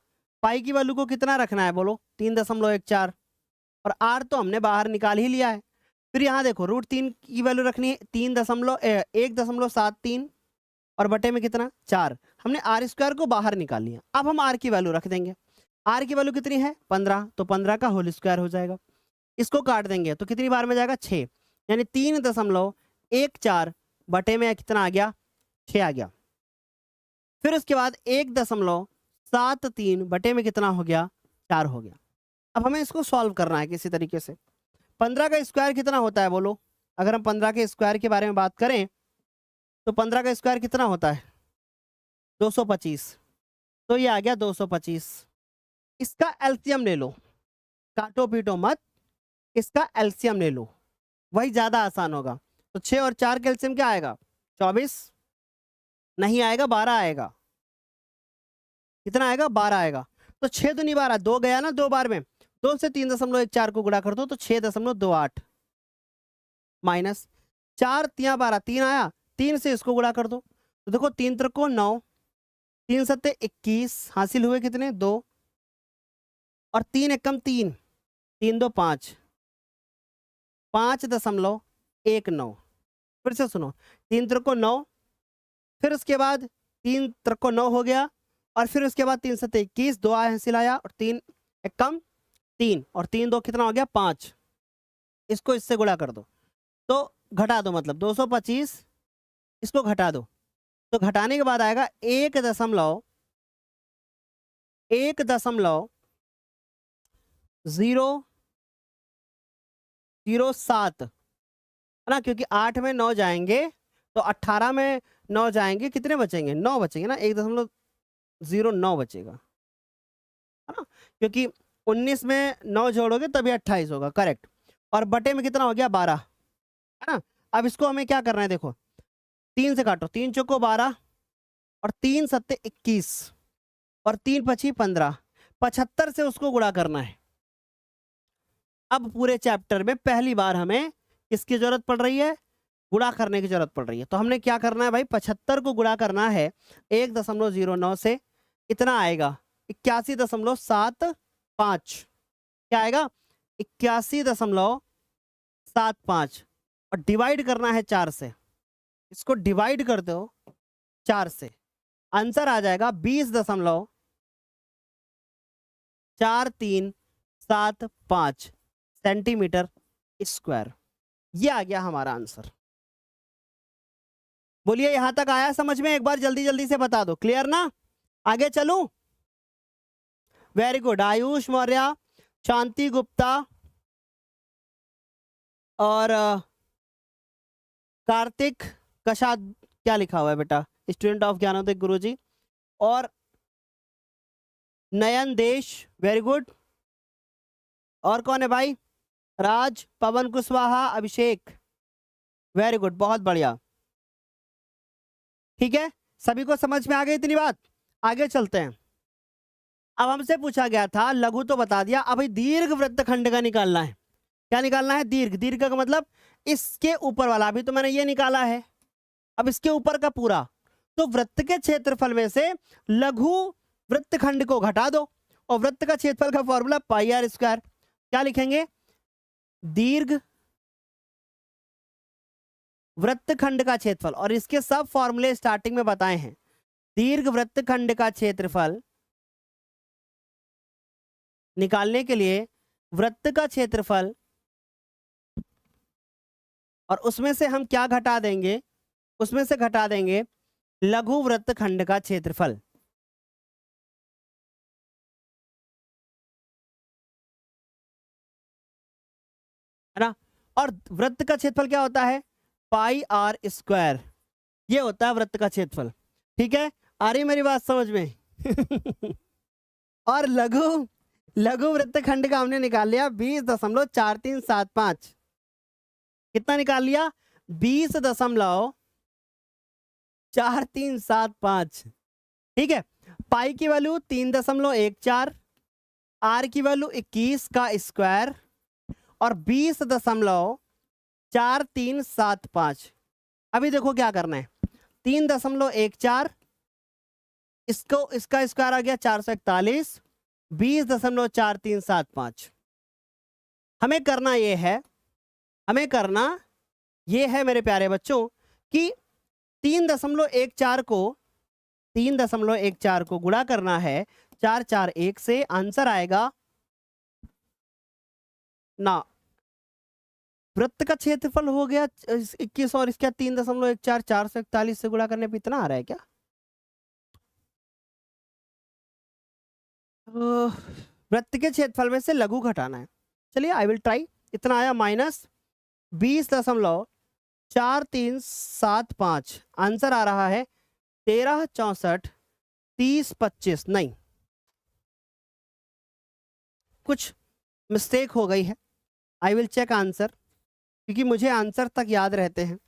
A: पाई की वैल्यू को कितना रखना है बोलो 3.14, और आर तो हमने बाहर निकाल ही लिया है। फिर यहाँ देखो √3 की वैल्यू रखनी है 1.73 और बटे में कितना 4, हमने आर स्क्वायर को बाहर निकाल लिया। अब हम आर की वैल्यू रख देंगे, आर की वैल्यू कितनी है 15, तो 15 का होल स्क्वायर हो जाएगा, इसको काट देंगे तो कितनी बार में जाएगा 6, यानी 3.14 बटे में कितना आ गया 6 आ गया। फिर उसके बाद 1.73 बटे में कितना हो गया 4 हो गया। अब हमें इसको सॉल्व करना है किसी तरीके से। 15 का स्क्वायर कितना होता है बोलो, अगर हम 15 के स्क्वायर के बारे में बात करें तो 15 का स्क्वायर कितना होता है 225, तो ये आ गया 225। इसका एलसीएम ले लो, काटो पीटो मत, इसका एलसीएम ले लो, वही ज्यादा आसान होगा। तो 6 और 4 का एलसीएम क्या आएगा 24, नहीं आएगा 12 आएगा, कितना आएगा 12 आएगा। तो 6 तो नहीं 12, 2 गया ना 2 बार में, 2 से 3.14 को गुणा कर दो तो 6.28 माइनस 4 3 12 3 आया, 3 से इसको गुणा कर दो तो देखो 3 त्रिको 9, 3 सत्ते 21, हासिल हुए कितने 2, और 3 एकम 3, 3 2 5, 5.19। फिर से सुनो 3 त्रिको 9, फिर उसके बाद 3 त्रिको 9 हो गया, और फिर उसके बाद 3 सत्ते 21, 2 हासिल आया, और 3 एकम 3, और 3 2 कितना हो गया 5, इसको इससे गुणा कर दो तो घटा दो, मतलब 225, इसको घटा दो तो घटाने के बाद आएगा 1.007, है ना, क्योंकि 8 में 9 जाएंगे तो 18 में 9 जाएंगे, कितने बचेंगे 9 बचेंगे ना, 1.09 बचेगा, है ना, क्योंकि 19 में 9 जोड़ोगे तभी 28 होगा, करेक्ट। और बटे में कितना हो गया 12, है ना। अब इसको हमें क्या करना है, देखो 3 से काटो, 3 चौको 12 और 3 सत्ते 21 और 3 पची 15, 75 से उसको गुणा करना है। अब पूरे चैप्टर में पहली बार हमें किसकी जरूरत पड़ रही है, गुणा करने की जरूरत पड़ रही है। तो हमने क्या करना है भाई, 75 को गुणा करना है 1.09 से, इतना आएगा 81.75, क्या आएगा 81.75 और डिवाइड करना है 4 से, इसको डिवाइड कर दो 4 से, आंसर आ जाएगा 20.4375 सेंटीमीटर स्क्वायर। ये आ गया हमारा आंसर। बोलिए यहां तक आया समझ में, एक बार जल्दी जल्दी से बता दो, क्लियर ना, आगे चलूं। वेरी गुड, आयुष मौर्य, शांति गुप्ता और कार्तिक कशाद, क्या लिखा हुआ है बेटा, स्टूडेंट ऑफ ज्ञानोदय गुरुजी, और नयन देश, वेरी गुड। और कौन है भाई, राज, पवन कुशवाहा, अभिषेक, वेरी गुड, बहुत बढ़िया। ठीक है, सभी को समझ में आ गई इतनी बात, आगे चलते हैं। अब हमसे पूछा गया था, लघु तो बता दिया, अभी दीर्घ वृत्तखंड का निकालना है। क्या निकालना है, दीर्घ, दीर्घ का मतलब इसके ऊपर वाला, अभी तो मैंने ये निकाला है, अब इसके ऊपर का पूरा। तो वृत्त के क्षेत्रफल में से लघु वृत्तखंड को घटा दो, और वृत्त का क्षेत्रफल का फॉर्मूला पाई आर स्क्वायर। क्या लिखेंगे, दीर्घ वृत्तखंड का क्षेत्रफल, और इसके सब फॉर्मूले स्टार्टिंग में बताए हैं। दीर्घ वृत्तखंड का क्षेत्रफल निकालने के लिए वृत्त का क्षेत्रफल, और उसमें से हम क्या घटा देंगे, उसमें से घटा देंगे लघु वृत्तखंड का क्षेत्रफल। है ना, और वृत्त का क्षेत्रफल क्या होता है, पाई आर स्क्वायर, ये होता है वृत्त का क्षेत्रफल। ठीक है, आ रही मेरी बात समझ में और लघु वृत्तखंड का हमने निकाल लिया 20.4375, कितना निकाल लिया, 20.4375। ठीक है, पाई की वैल्यू 3.14, आर की वैल्यू 21 का स्क्वायर और 20.4375। अभी देखो क्या करना है, 3.14, इसको इसका स्क्वायर आ गया 441, 20.4375। हमें करना ये है मेरे प्यारे बच्चों कि 3.14 को गुणा करना है 441 से, आंसर आएगा ना, वृत्त का क्षेत्रफल हो गया 21 और इसका 3.14, 441 से गुणा करने पे इतना आ रहा है क्या, वृत्त के क्षेत्रफल में से लघु घटाना है। चलिए आई विल ट्राई, इतना आया -20.4375, आंसर आ रहा है 13, 64, 30, 25, नहीं कुछ मिस्टेक हो गई है। आई विल चेक आंसर, क्योंकि मुझे आंसर तक याद रहते हैं,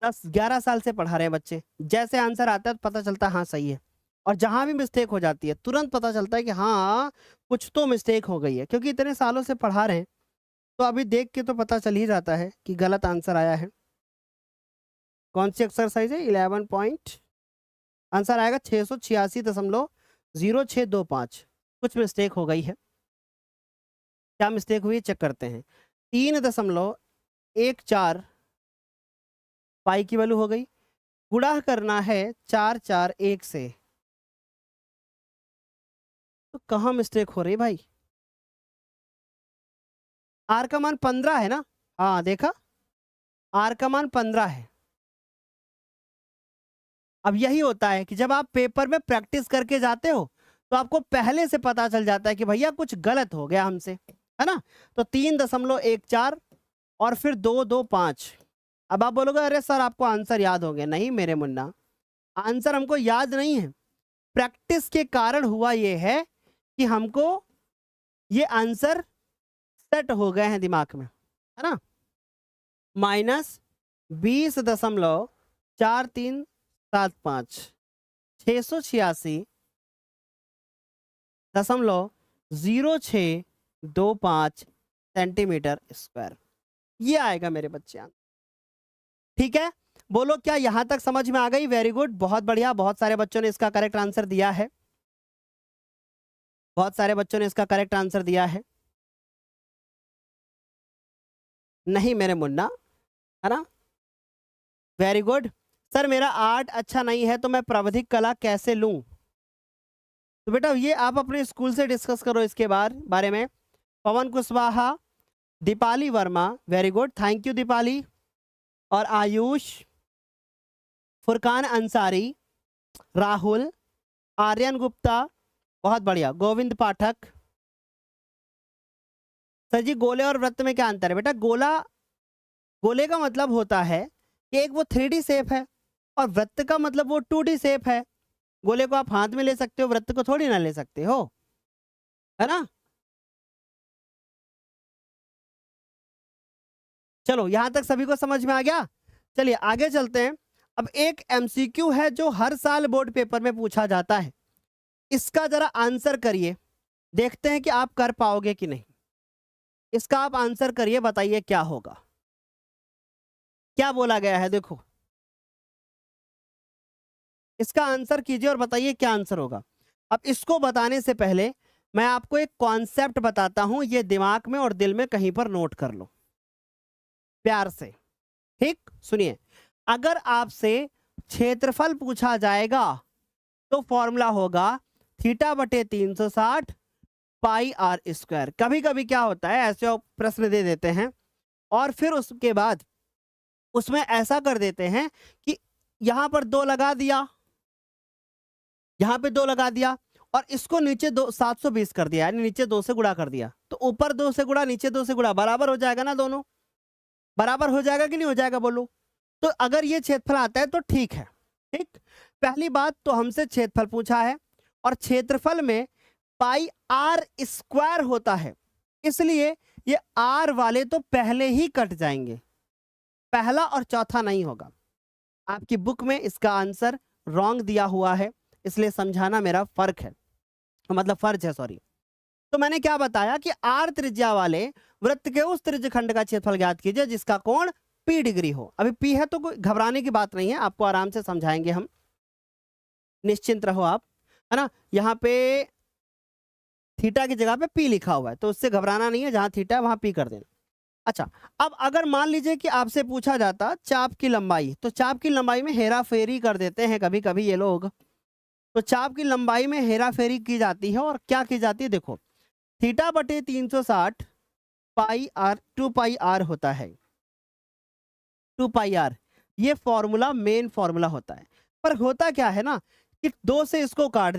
A: 10-11 साल से पढ़ा रहे हैं बच्चे, जैसे आंसर आता है तो पता चलता है हाँ सही है, और जहां भी मिस्टेक हो जाती है तुरंत पता चलता है कि हाँ कुछ तो मिस्टेक हो गई है, क्योंकि इतने सालों से पढ़ा रहे हैं तो अभी देख के तो पता चल ही जाता है कि गलत आंसर आया है। कौन सी एक्सरसाइज है, 11 पॉइंट, आंसर आएगा 686.0625, कुछ मिस्टेक हो गई है। क्या मिस्टेक हुई चेक करते हैं, 3.14 पाई की वैल्यू हो गई, गुणा करना है 441 से, तो कहाँ मिस्टेक हो रही भाई, आर का मान 15 है ना, हाँ देखा, आर का मान 15 है। अब यही होता है कि जब आप पेपर में प्रैक्टिस करके जाते हो तो आपको पहले से पता चल जाता है कि भैया कुछ गलत हो गया हमसे, है ना। तो 3.14 और फिर 225। अब आप बोलोगे अरे सर आपको आंसर याद हो गया, नहीं मेरे मुन्ना, आंसर हमको याद नहीं है, प्रैक्टिस के कारण हुआ ये है कि हमको ये आंसर सेट हो गए हैं दिमाग में, है ना। -20.4375 686.0625 सेंटीमीटर स्क्वायर, ये आएगा मेरे बच्चे आंसर। ठीक है, बोलो क्या यहां तक समझ में आ गई? वेरी गुड, बहुत बढ़िया, बहुत सारे बच्चों ने इसका करेक्ट आंसर दिया है, बहुत सारे बच्चों ने इसका करेक्ट आंसर दिया है। नहीं मेरे मुन्ना, है ना, वेरी गुड। सर मेरा आर्ट अच्छा नहीं है तो मैं प्राविधिक कला कैसे लूं? तो बेटा ये आप अपने स्कूल से डिस्कस करो इसके बारे में। Pawan Kushwaha, Deepali Verma, very good, thank you Deepali. और आयुष, फुरकान अंसारी, राहुल, आर्यन गुप्ता, बहुत बढ़िया, गोविंद पाठक। सर जी गोले और वृत्त में क्या अंतर है? बेटा गोले का मतलब होता है कि एक वो 3D शेप है और वृत्त का मतलब वो 2D शेप है। गोले को आप हाथ में ले सकते हो, वृत्त को थोड़ी ना ले सकते हो, है ना। चलो यहां तक सभी को समझ में आ गया। चलिए आगे चलते हैं। अब एक MCQ है जो हर साल बोर्ड पेपर में पूछा जाता है, इसका जरा आंसर करिए, देखते हैं कि आप कर पाओगे कि नहीं। इसका आप आंसर करिए, बताइए क्या होगा, क्या बोला गया है। देखो इसका आंसर कीजिए और बताइए क्या आंसर होगा। अब इसको बताने से पहले मैं आपको एक कॉन्सेप्ट बताता हूं, ये दिमाग में और दिल में कहीं पर नोट कर लो प्यार से, ठीक। सुनिए, अगर आपसे क्षेत्रफल पूछा जाएगा तो फॉर्मूला होगा θ/360 पाई आर स्क्वायर। कभी कभी क्या होता है, ऐसे प्रश्न दे देते हैं और फिर उसके बाद उसमें ऐसा कर देते हैं कि यहां पर 2 लगा दिया, यहां पे 2 लगा दिया और इसको नीचे 720 कर दिया, यानी नीचे 2 से गुणा कर दिया, तो ऊपर 2 से गुणा नीचे 2 से गुणा, बराबर हो जाएगा ना, दोनों बराबर हो जाएगा कि नहीं हो जाएगा बोलो। तो अगर ये क्षेत्रफल आता है तो ठीक है, ठीक। पहली बात तो हमसे क्षेत्रफल पूछा है और क्षेत्रफल में पाई आर स्क्वायर होता है, इसलिए ये आर वाले तो पहले ही कट जाएंगे, पहला और चौथा नहीं होगा। आपकी बुक में इसका आंसर रॉन्ग दिया हुआ है, इसलिए समझाना मेरा फर्ज है, सॉरी। तो मैंने क्या बताया कि आर त्रिज्या वाले वृत्त के उस त्रिज्यखंड का क्षेत्रफल ज्ञात कीजिए जिसका कोण P डिग्री हो। अभी P है तो कोई घबराने की बात नहीं है, आपको आराम से समझाएंगे हम, निश्चिंत रहो आप, है ना। यहाँ पे थीटा की जगह पे P लिखा हुआ है तो उससे घबराना नहीं है, जहां थीटा है वहां P कर देना। अच्छा, अब अगर मान लीजिए कि आपसे पूछा जाता चाप की लंबाई, तो चाप की लंबाई में हेरा फेरी कर देते हैं कभी कभी ये लोग, तो चाप की लंबाई में हेरा फेरी की जाती है और क्या की जाती है, देखो θ/360 पाई आर 2 पाई आर होता है, 2 पाई आर, ये फॉर्मूला मेन फॉर्मूला होता है। पर होता क्या है ना कि 2 से इसको काट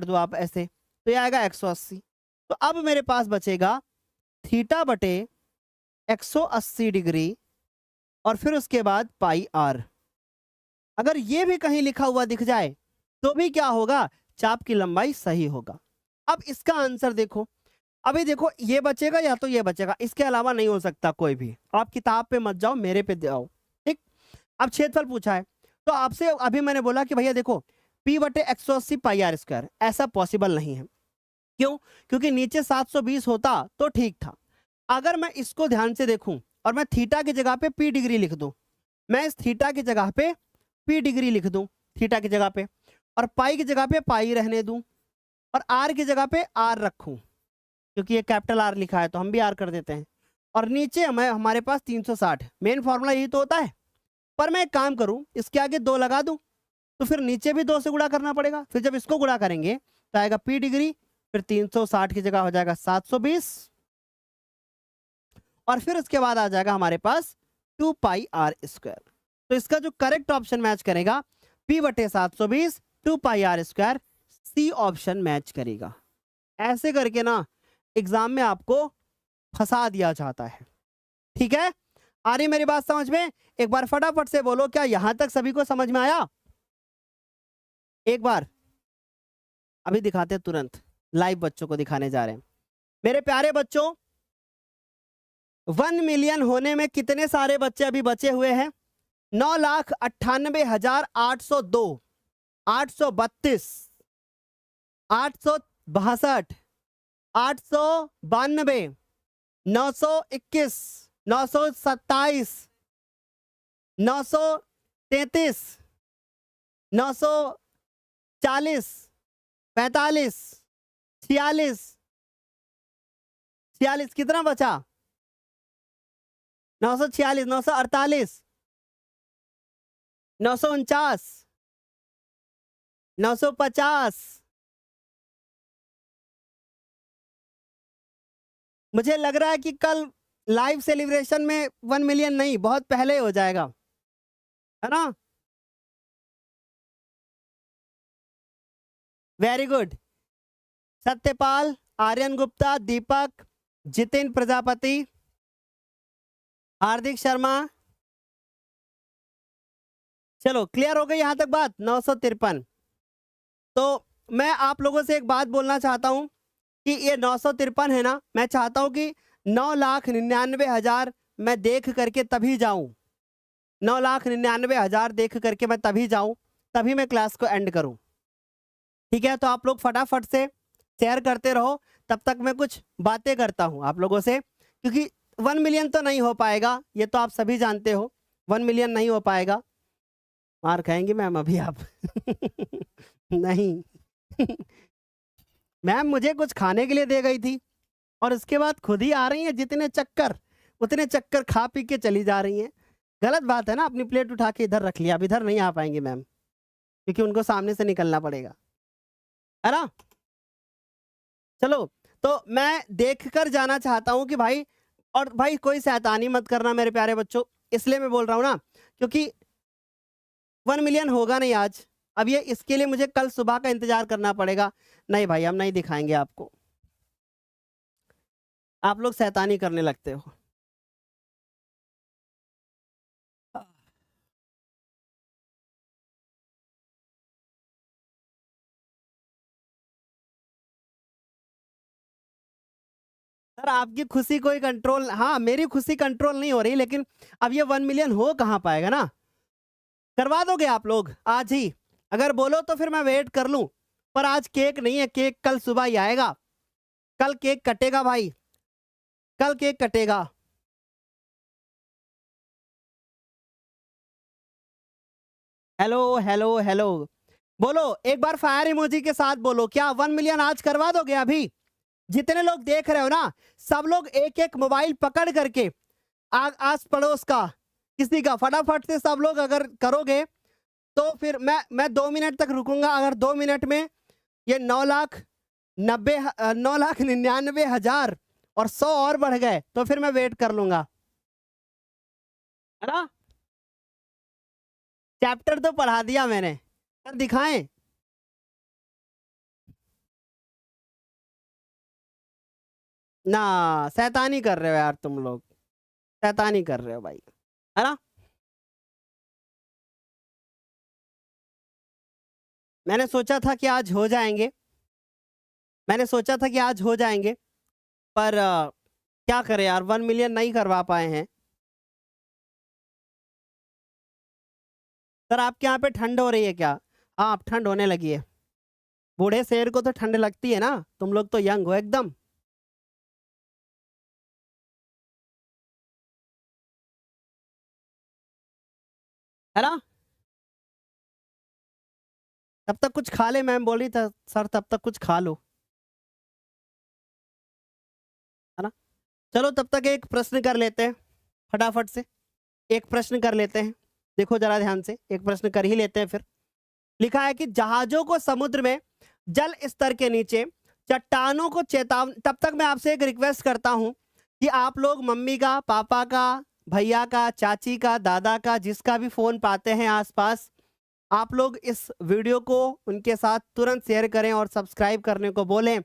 A: दो आप ऐसे, तो ये आएगा 180। तो अब मेरे पास बचेगा θ/180 डिग्री और फिर उसके बाद पाई आर। अगर ये भी कहीं लिखा हुआ दिख जाए तो भी क्या होगा, चाप की लंबाई सही होगा। अब इसका आंसर देखो, अभी देखो ये बचेगा या तो ये बचेगा, इसके अलावा नहीं हो सकता कोई भी। आप किताब पे मत जाओ, मेरे पे जाओ, ठीक। अब क्षेत्रफल पूछा है तो आपसे अभी मैंने बोला कि भैया देखो P/180 पाई आर स्क्वायर, ऐसा पॉसिबल नहीं है। क्यों? क्योंकि नीचे 720 होता तो ठीक था। अगर मैं इसको ध्यान से देखूं और मैं थीटा की जगह पे P डिग्री लिख दूं, मैं इस थीटा की जगह पे P डिग्री लिख दूं, थीटा की जगह पे, और पाई की जगह पे पाई रहने दूं और आर की जगह पे आर रखूं, क्योंकि ये कैपिटल आर लिखा है तो हम भी आर कर देते हैं, और नीचे हमारे पास 360, मेन फॉर्मूला यही तो होता है। पर मैं एक काम करूं, इसके आगे 2 लगा दूं तो फिर नीचे भी 2 से गुणा करना पड़ेगा, फिर जब इसको गुणा करेंगे तो आएगा P डिग्री, फिर 360 की जगह हो जाएगा 720 और फिर उसके बाद आ जाएगा हमारे पास 2 पाई आर स्क्वायर। तो इसका जो करेक्ट ऑप्शन मैच करेगा P/720 2 pi r square, C option match करेगा। ऐसे करके ना एग्जाम में आपको फंसा दिया जाता है, ठीक है। आ रही मेरी बात समझ में? एक बार फटाफट से बोलो, क्या यहां तक सभी को समझ में आया? एक बार अभी दिखाते हैं, तुरंत लाइव बच्चों को दिखाने जा रहे हैं। मेरे प्यारे बच्चों, 1 मिलियन होने में कितने सारे बच्चे अभी बचे हुए हैं? 9,98,802, 832, 862, 892, 921, 927, 933, 940, 45, 46, 46 कितना बचा? 946, 948, 949, 950। मुझे लग रहा है कि कल लाइव सेलिब्रेशन में 1 मिलियन नहीं, बहुत पहले हो जाएगा, है ना? Very good. सत्यपाल, आर्यन गुप्ता, दीपक, जितिन प्रजापति, हार्दिक शर्मा। चलो क्लियर हो गई यहां तक बात? 953। तो मैं आप लोगों से एक बात बोलना चाहता हूं कि ये 953 है ना, मैं चाहता हूं कि 9,99,000 मैं देख करके तभी जाऊं, 9,99,000 देख करके मैं तभी जाऊं, तभी मैं क्लास को एंड करूं। ठीक है, तो आप लोग फटाफट से शेयर करते रहो, तब तक मैं कुछ बातें करता हूं आप लोगों से, क्योंकि 1 मिलियन तो नहीं हो पाएगा, ये तो आप सभी जानते हो, 1 मिलियन नहीं हो पाएगा। मार खाएंगी मैम अभी आप। नहीं। मैम मुझे कुछ खाने के लिए दे गई थी और उसके बाद खुद ही आ रही हैं, जितने चक्कर उतने चक्कर खा पी के चली जा रही हैं। गलत बात है ना, अपनी प्लेट उठा के इधर रख लिया, अब इधर नहीं आ पाएंगे मैम, क्योंकि उनको सामने से निकलना पड़ेगा, है ना? चलो, तो मैं देख कर जाना चाहता हूं कि भाई, और भाई कोई शैतानी मत करना मेरे प्यारे बच्चों, इसलिए मैं बोल रहा हूं ना, क्योंकि 1 मिलियन होगा नहीं आज। अब ये इसके लिए मुझे कल सुबह का इंतजार करना पड़ेगा। नहीं भाई, हम नहीं दिखाएंगे आपको, आप लोग शैतानी करने लगते हो। सर आपकी खुशी कोई कंट्रोल, हाँ मेरी खुशी कंट्रोल नहीं हो रही, लेकिन अब ये 1 मिलियन हो कहाँ पाएगा ना? करवा दोगे आप लोग आज ही? अगर बोलो तो फिर मैं वेट कर लूं, पर आज केक नहीं है, केक कल सुबह ही आएगा, कल केक कटेगा भाई, कल केक कटेगा। हेलो हेलो हेलो, बोलो एक बार फायर इमोजी के साथ बोलो, क्या 1 मिलियन आज करवा दोगे अभी? जितने लोग देख रहे हो ना, सब लोग एक एक मोबाइल पकड़ करके आस पड़ोस का किसी का फटाफट से सब लोग अगर करोगे तो फिर मैं 2 मिनट तक रुकूंगा। अगर 2 मिनट में ये 9,99,000 और 100 और बढ़ गए तो फिर मैं वेट कर लूंगा, है ना? चैप्टर तो पढ़ा दिया मैंने, सर दिखाएं? ना, शैतानी कर रहे हो यार तुम लोग, शैतानी कर रहे हो भाई, है ना? मैंने सोचा था कि आज हो जाएंगे, मैंने सोचा था कि आज हो जाएंगे, पर क्या करें यार, 1 मिलियन नहीं करवा पाए हैं। सर आपके यहाँ पे ठंड हो रही है क्या? हाँ अब ठंड होने लगी है, बूढ़े शेर को तो ठंड लगती है ना, तुम लोग तो यंग हो एकदम। है ना? तब तक कुछ खा ले, मैम बोली था सर तब तक कुछ खा लो, है ना? चलो तब तक एक प्रश्न कर लेते हैं फटाफट से, एक प्रश्न कर लेते हैं, देखो जरा ध्यान से, एक प्रश्न कर ही लेते हैं फिर। लिखा है कि जहाजों को समुद्र में जल स्तर के नीचे चट्टानों को चेतावनी, तब तक मैं आपसे एक रिक्वेस्ट करता हूं कि आप लोग मम्मी का, पापा का, भैया का, चाची का, दादा का, जिसका भी फोन पाते हैं आसपास, आप लोग इस वीडियो को उनके साथ तुरंत शेयर करें और सब्सक्राइब करने को बोलें।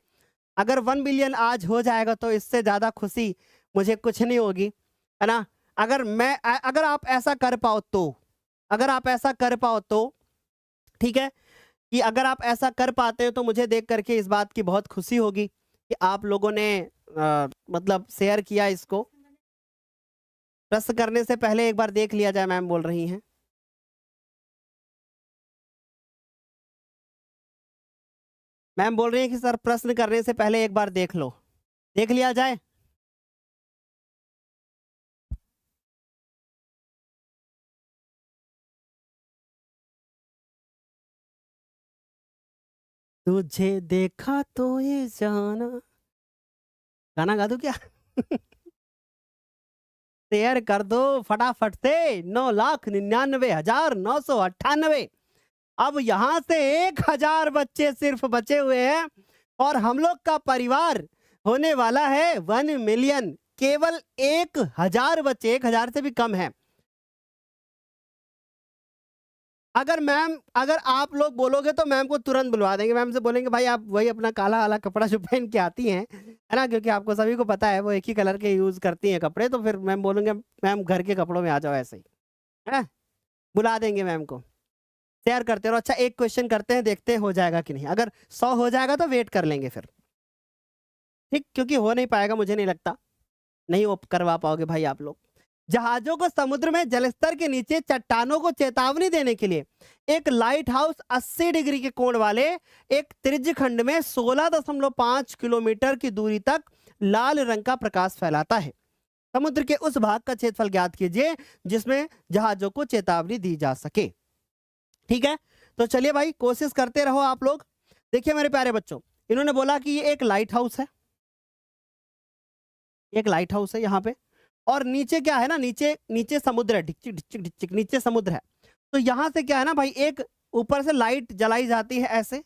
A: अगर 1 बिलियन आज हो जाएगा तो इससे ज़्यादा खुशी मुझे कुछ नहीं होगी, है ना? अगर आप ऐसा कर पाओ तो, अगर आप ऐसा कर पाओ तो ठीक है, कि अगर आप ऐसा कर पाते हो तो मुझे देख करके इस बात की बहुत खुशी होगी कि आप लोगों ने मतलब शेयर किया इसको। प्रश्न करने से पहले एक बार देख लिया जाए, मैम बोल रही हैं। मैम बोल रही है कि सर प्रश्न करने से पहले एक बार देख लो, देख लिया जाए। तुझे देखा तो ये जाना, गाना गा दूं क्या? शेयर कर दो फटाफट से, 9,99,998। अब यहां से 1,000 बच्चे सिर्फ बचे हुए हैं और हम लोग का परिवार होने वाला है 1 मिलियन। केवल 1,000 बच्चे, 1,000 से भी कम है। अगर मैम, अगर आप लोग बोलोगे तो मैम को तुरंत बुलवा देंगे, मैम से बोलेंगे भाई आप वही अपना काला वाला कपड़ा जो पहन के आती हैं, है ना, क्योंकि आपको सभी को पता है वो एक ही कलर के यूज करती हैं कपड़े, तो फिर मैम बोलेंगे मैम घर के कपड़ों में आ जाओ ऐसे ही, है, बुला देंगे मैम को। शेयर करते रहो। अच्छा एक क्वेश्चन करते हैं, देखते हैं हो जाएगा कि नहीं। अगर 100 हो जाएगा तो वेट कर लेंगे फिर, ठीक, क्योंकि हो नहीं पाएगा मुझे नहीं लगता, नहीं वो करवा पाओगे भाई आप लोग। जहाजों को समुद्र में जलस्तर के नीचे चट्टानों को चेतावनी देने के लिए एक लाइट हाउस 80 डिग्री के कोण वाले एक त्रिज्य खंड में 16.5 किलोमीटर की दूरी तक लाल रंग का प्रकाश फैलाता है। समुद्र के उस भाग का क्षेत्रफल ज्ञात कीजिए जिसमें जहाजों को चेतावनी दी जा सके। ठीक है, तो चलिए भाई कोशिश करते रहो आप लोग। देखिए मेरे प्यारे बच्चों, इन्होंने बोला कि ये एक लाइट हाउस है, एक लाइट हाउस है यहाँ पे, और नीचे क्या है ना, नीचे नीचे समुद्र है, ढिकचिक ढिकचिक ढिकचिक नीचे समुद्र है। तो यहाँ से क्या है ना भाई, एक ऊपर से लाइट जलाई जाती है ऐसे,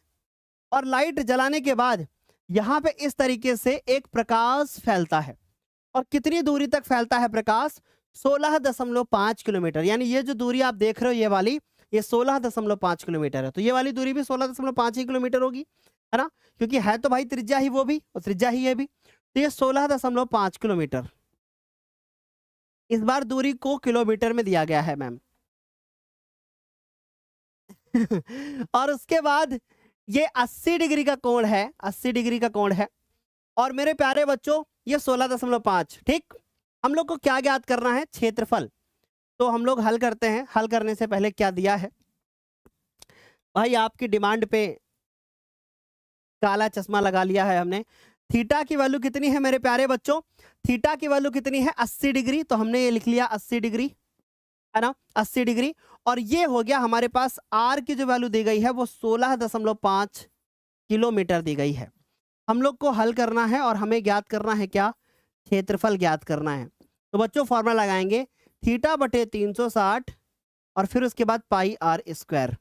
A: और लाइट जलाने के बाद यहाँ पे इस तरीके से एक प्रकाश फैलता है। और कितनी दूरी तक फैलता है प्रकाश? 16.5 किलोमीटर। यानी ये जो दूरी आप देख रहे हो ये वाली, ये 16.5 किलोमीटर है, तो ये वाली दूरी भी 16.5 ही किलोमीटर होगी, है ना, क्योंकि है तो भाई त्रिज्या ही वो भी और त्रिज्या ही ये भी, तो ये 16.5 किलोमीटर। इस बार दूरी को किलोमीटर में दिया गया है मैम। और उसके बाद ये 80 डिग्री का कोण है, 80 डिग्री का कोण है, और मेरे प्यारे बच्चों ये 16.5। ठीक, हम लोग को क्या ज्ञात करना है? क्षेत्रफल। तो हम लोग हल करते हैं। हल करने से पहले क्या दिया है भाई, आपकी डिमांड पे काला चश्मा लगा लिया है हमने। थीटा की वैल्यू कितनी है मेरे प्यारे बच्चों? थीटा की वैल्यू कितनी है? 80 डिग्री। तो हमने ये लिख लिया 80 डिग्री, है ना, 80 डिग्री। और ये हो गया हमारे पास आर की जो वैल्यू दी गई है वो 16.5 किलोमीटर दी गई है। हम लोग को हल करना है और हमें ज्ञात करना है क्या? क्षेत्रफल ज्ञात करना है। तो बच्चों फॉर्मूला लगाएंगे थीटा बटे 360 और फिर उसके बाद पाई आर स्क्वायर।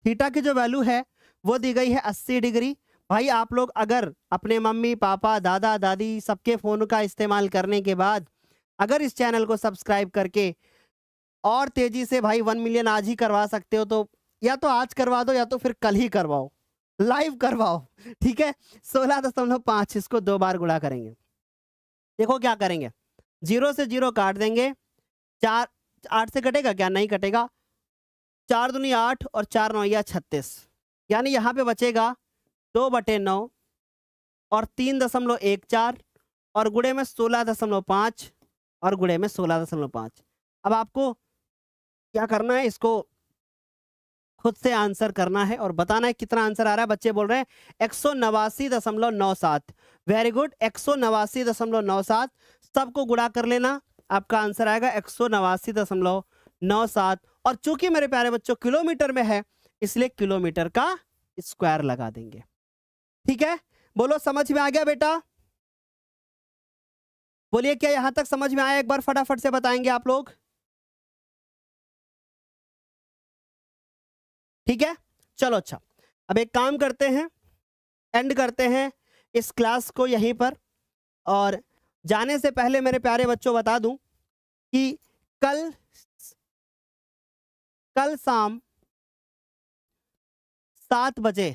A: थीटा की जो वैल्यू है वो दी गई है 80 डिग्री। भाई आप लोग अगर अपने मम्मी पापा दादा दादी सबके फोन का इस्तेमाल करने के बाद अगर इस चैनल को सब्सक्राइब करके और तेजी से भाई 1 मिलियन आज ही करवा सकते हो तो या तो आज करवा दो या तो फिर कल ही करवाओ, लाइव करवाओ। ठीक है, 16.5 इसको 2 बार गुणा करेंगे। देखो क्या करेंगे, 0 से 0 काट देंगे, 4 8 से कटेगा क्या? नहीं कटेगा। 4 दूनी 8 और 4 9 या 36, यानी यहाँ पे बचेगा 2/9 और 3.14 और गुणे में 16.5 और गुणे में 16.5। अब आपको क्या करना है, इसको खुद से आंसर करना है और बताना है कितना आंसर आ रहा है। बच्चे बोल रहे हैं 189.97। Very good, 189.97। सबको गुणा कर लेना, आपका आंसर आएगा 189.97। और चूंकि मेरे प्यारे बच्चों किलोमीटर में है इसलिए किलोमीटर का स्क्वायर लगा देंगे। ठीक है, बोलो समझ में आ गया बेटा? बोलिए क्या यहां तक समझ में आया? एक बार फटाफट से बताएंगे आप लोग। ठीक है, चलो अच्छा, अब एक काम करते हैं, एंड करते हैं इस क्लास को यहीं पर। और जाने से पहले मेरे प्यारे बच्चों बता दूं कि कल कल शाम 7 बजे,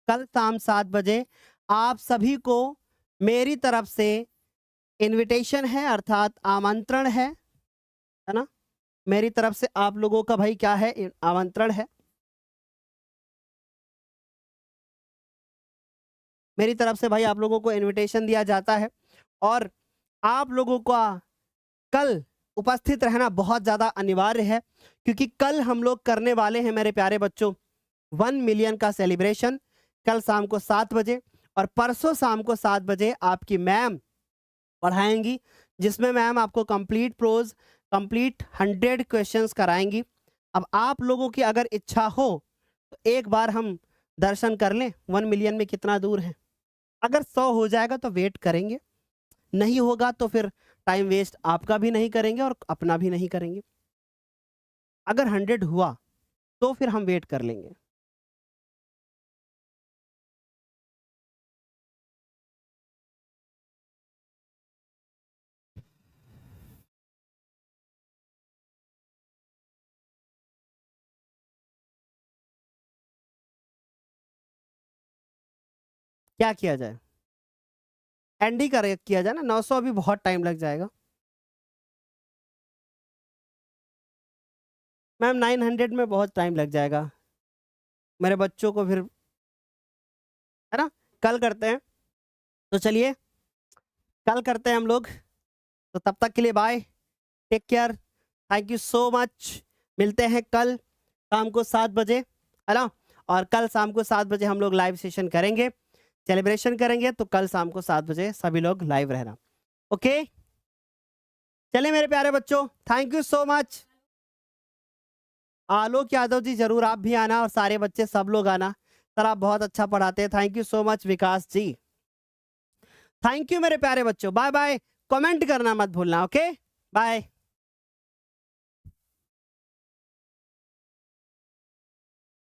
A: कल शाम 7 बजे आप सभी को मेरी तरफ से इनविटेशन है, अर्थात आमंत्रण है ना, मेरी तरफ से आप लोगों का भाई क्या है, आमंत्रण है। मेरी तरफ से भाई आप लोगों को इनविटेशन दिया जाता है और आप लोगों का कल उपस्थित रहना बहुत ज़्यादा अनिवार्य है, क्योंकि कल हम लोग करने वाले हैं मेरे प्यारे बच्चों 1 मिलियन का सेलिब्रेशन। कल शाम को 7 बजे और परसों शाम को 7 बजे आपकी मैम पढ़ाएंगी, जिसमें मैम आपको कंप्लीट प्रोज, कंप्लीट 100 क्वेश्चंस कराएंगी। अब आप लोगों की अगर इच्छा हो तो एक बार हम दर्शन कर लें 1 मिलियन में कितना दूर है। अगर 100 हो जाएगा तो वेट करेंगे, नहीं होगा तो फिर टाइम वेस्ट आपका भी नहीं करेंगे और अपना भी नहीं करेंगे। अगर 100 हुआ तो फिर हम वेट कर लेंगे। क्या किया जाए? एंडी किया जाए ना, 900 अभी बहुत टाइम लग जाएगा। मैम 900 में बहुत टाइम लग जाएगा मेरे बच्चों को, फिर है ना, कल करते हैं। तो चलिए कल करते हैं हम लोग। तो तब तक के लिए bye, take care, thank you so much. मिलते हैं कल शाम को 7 बजे, है ना। और कल शाम को 7 बजे हम लोग लाइव सेशन करेंगे, सेलिब्रेशन करेंगे। तो कल शाम को 7 बजे सभी लोग लाइव रहना, ओके। चलिए मेरे प्यारे बच्चों, थैंक यू सो मच। आलोक यादव जी जरूर आप भी आना, और सारे बच्चे सब लोग आना। सर आप बहुत अच्छा पढ़ाते हैं, thank you so much Vikas ji. Thank you मेरे प्यारे बच्चों, बाय बाय। कमेंट करना मत भूलना, ओके बाय।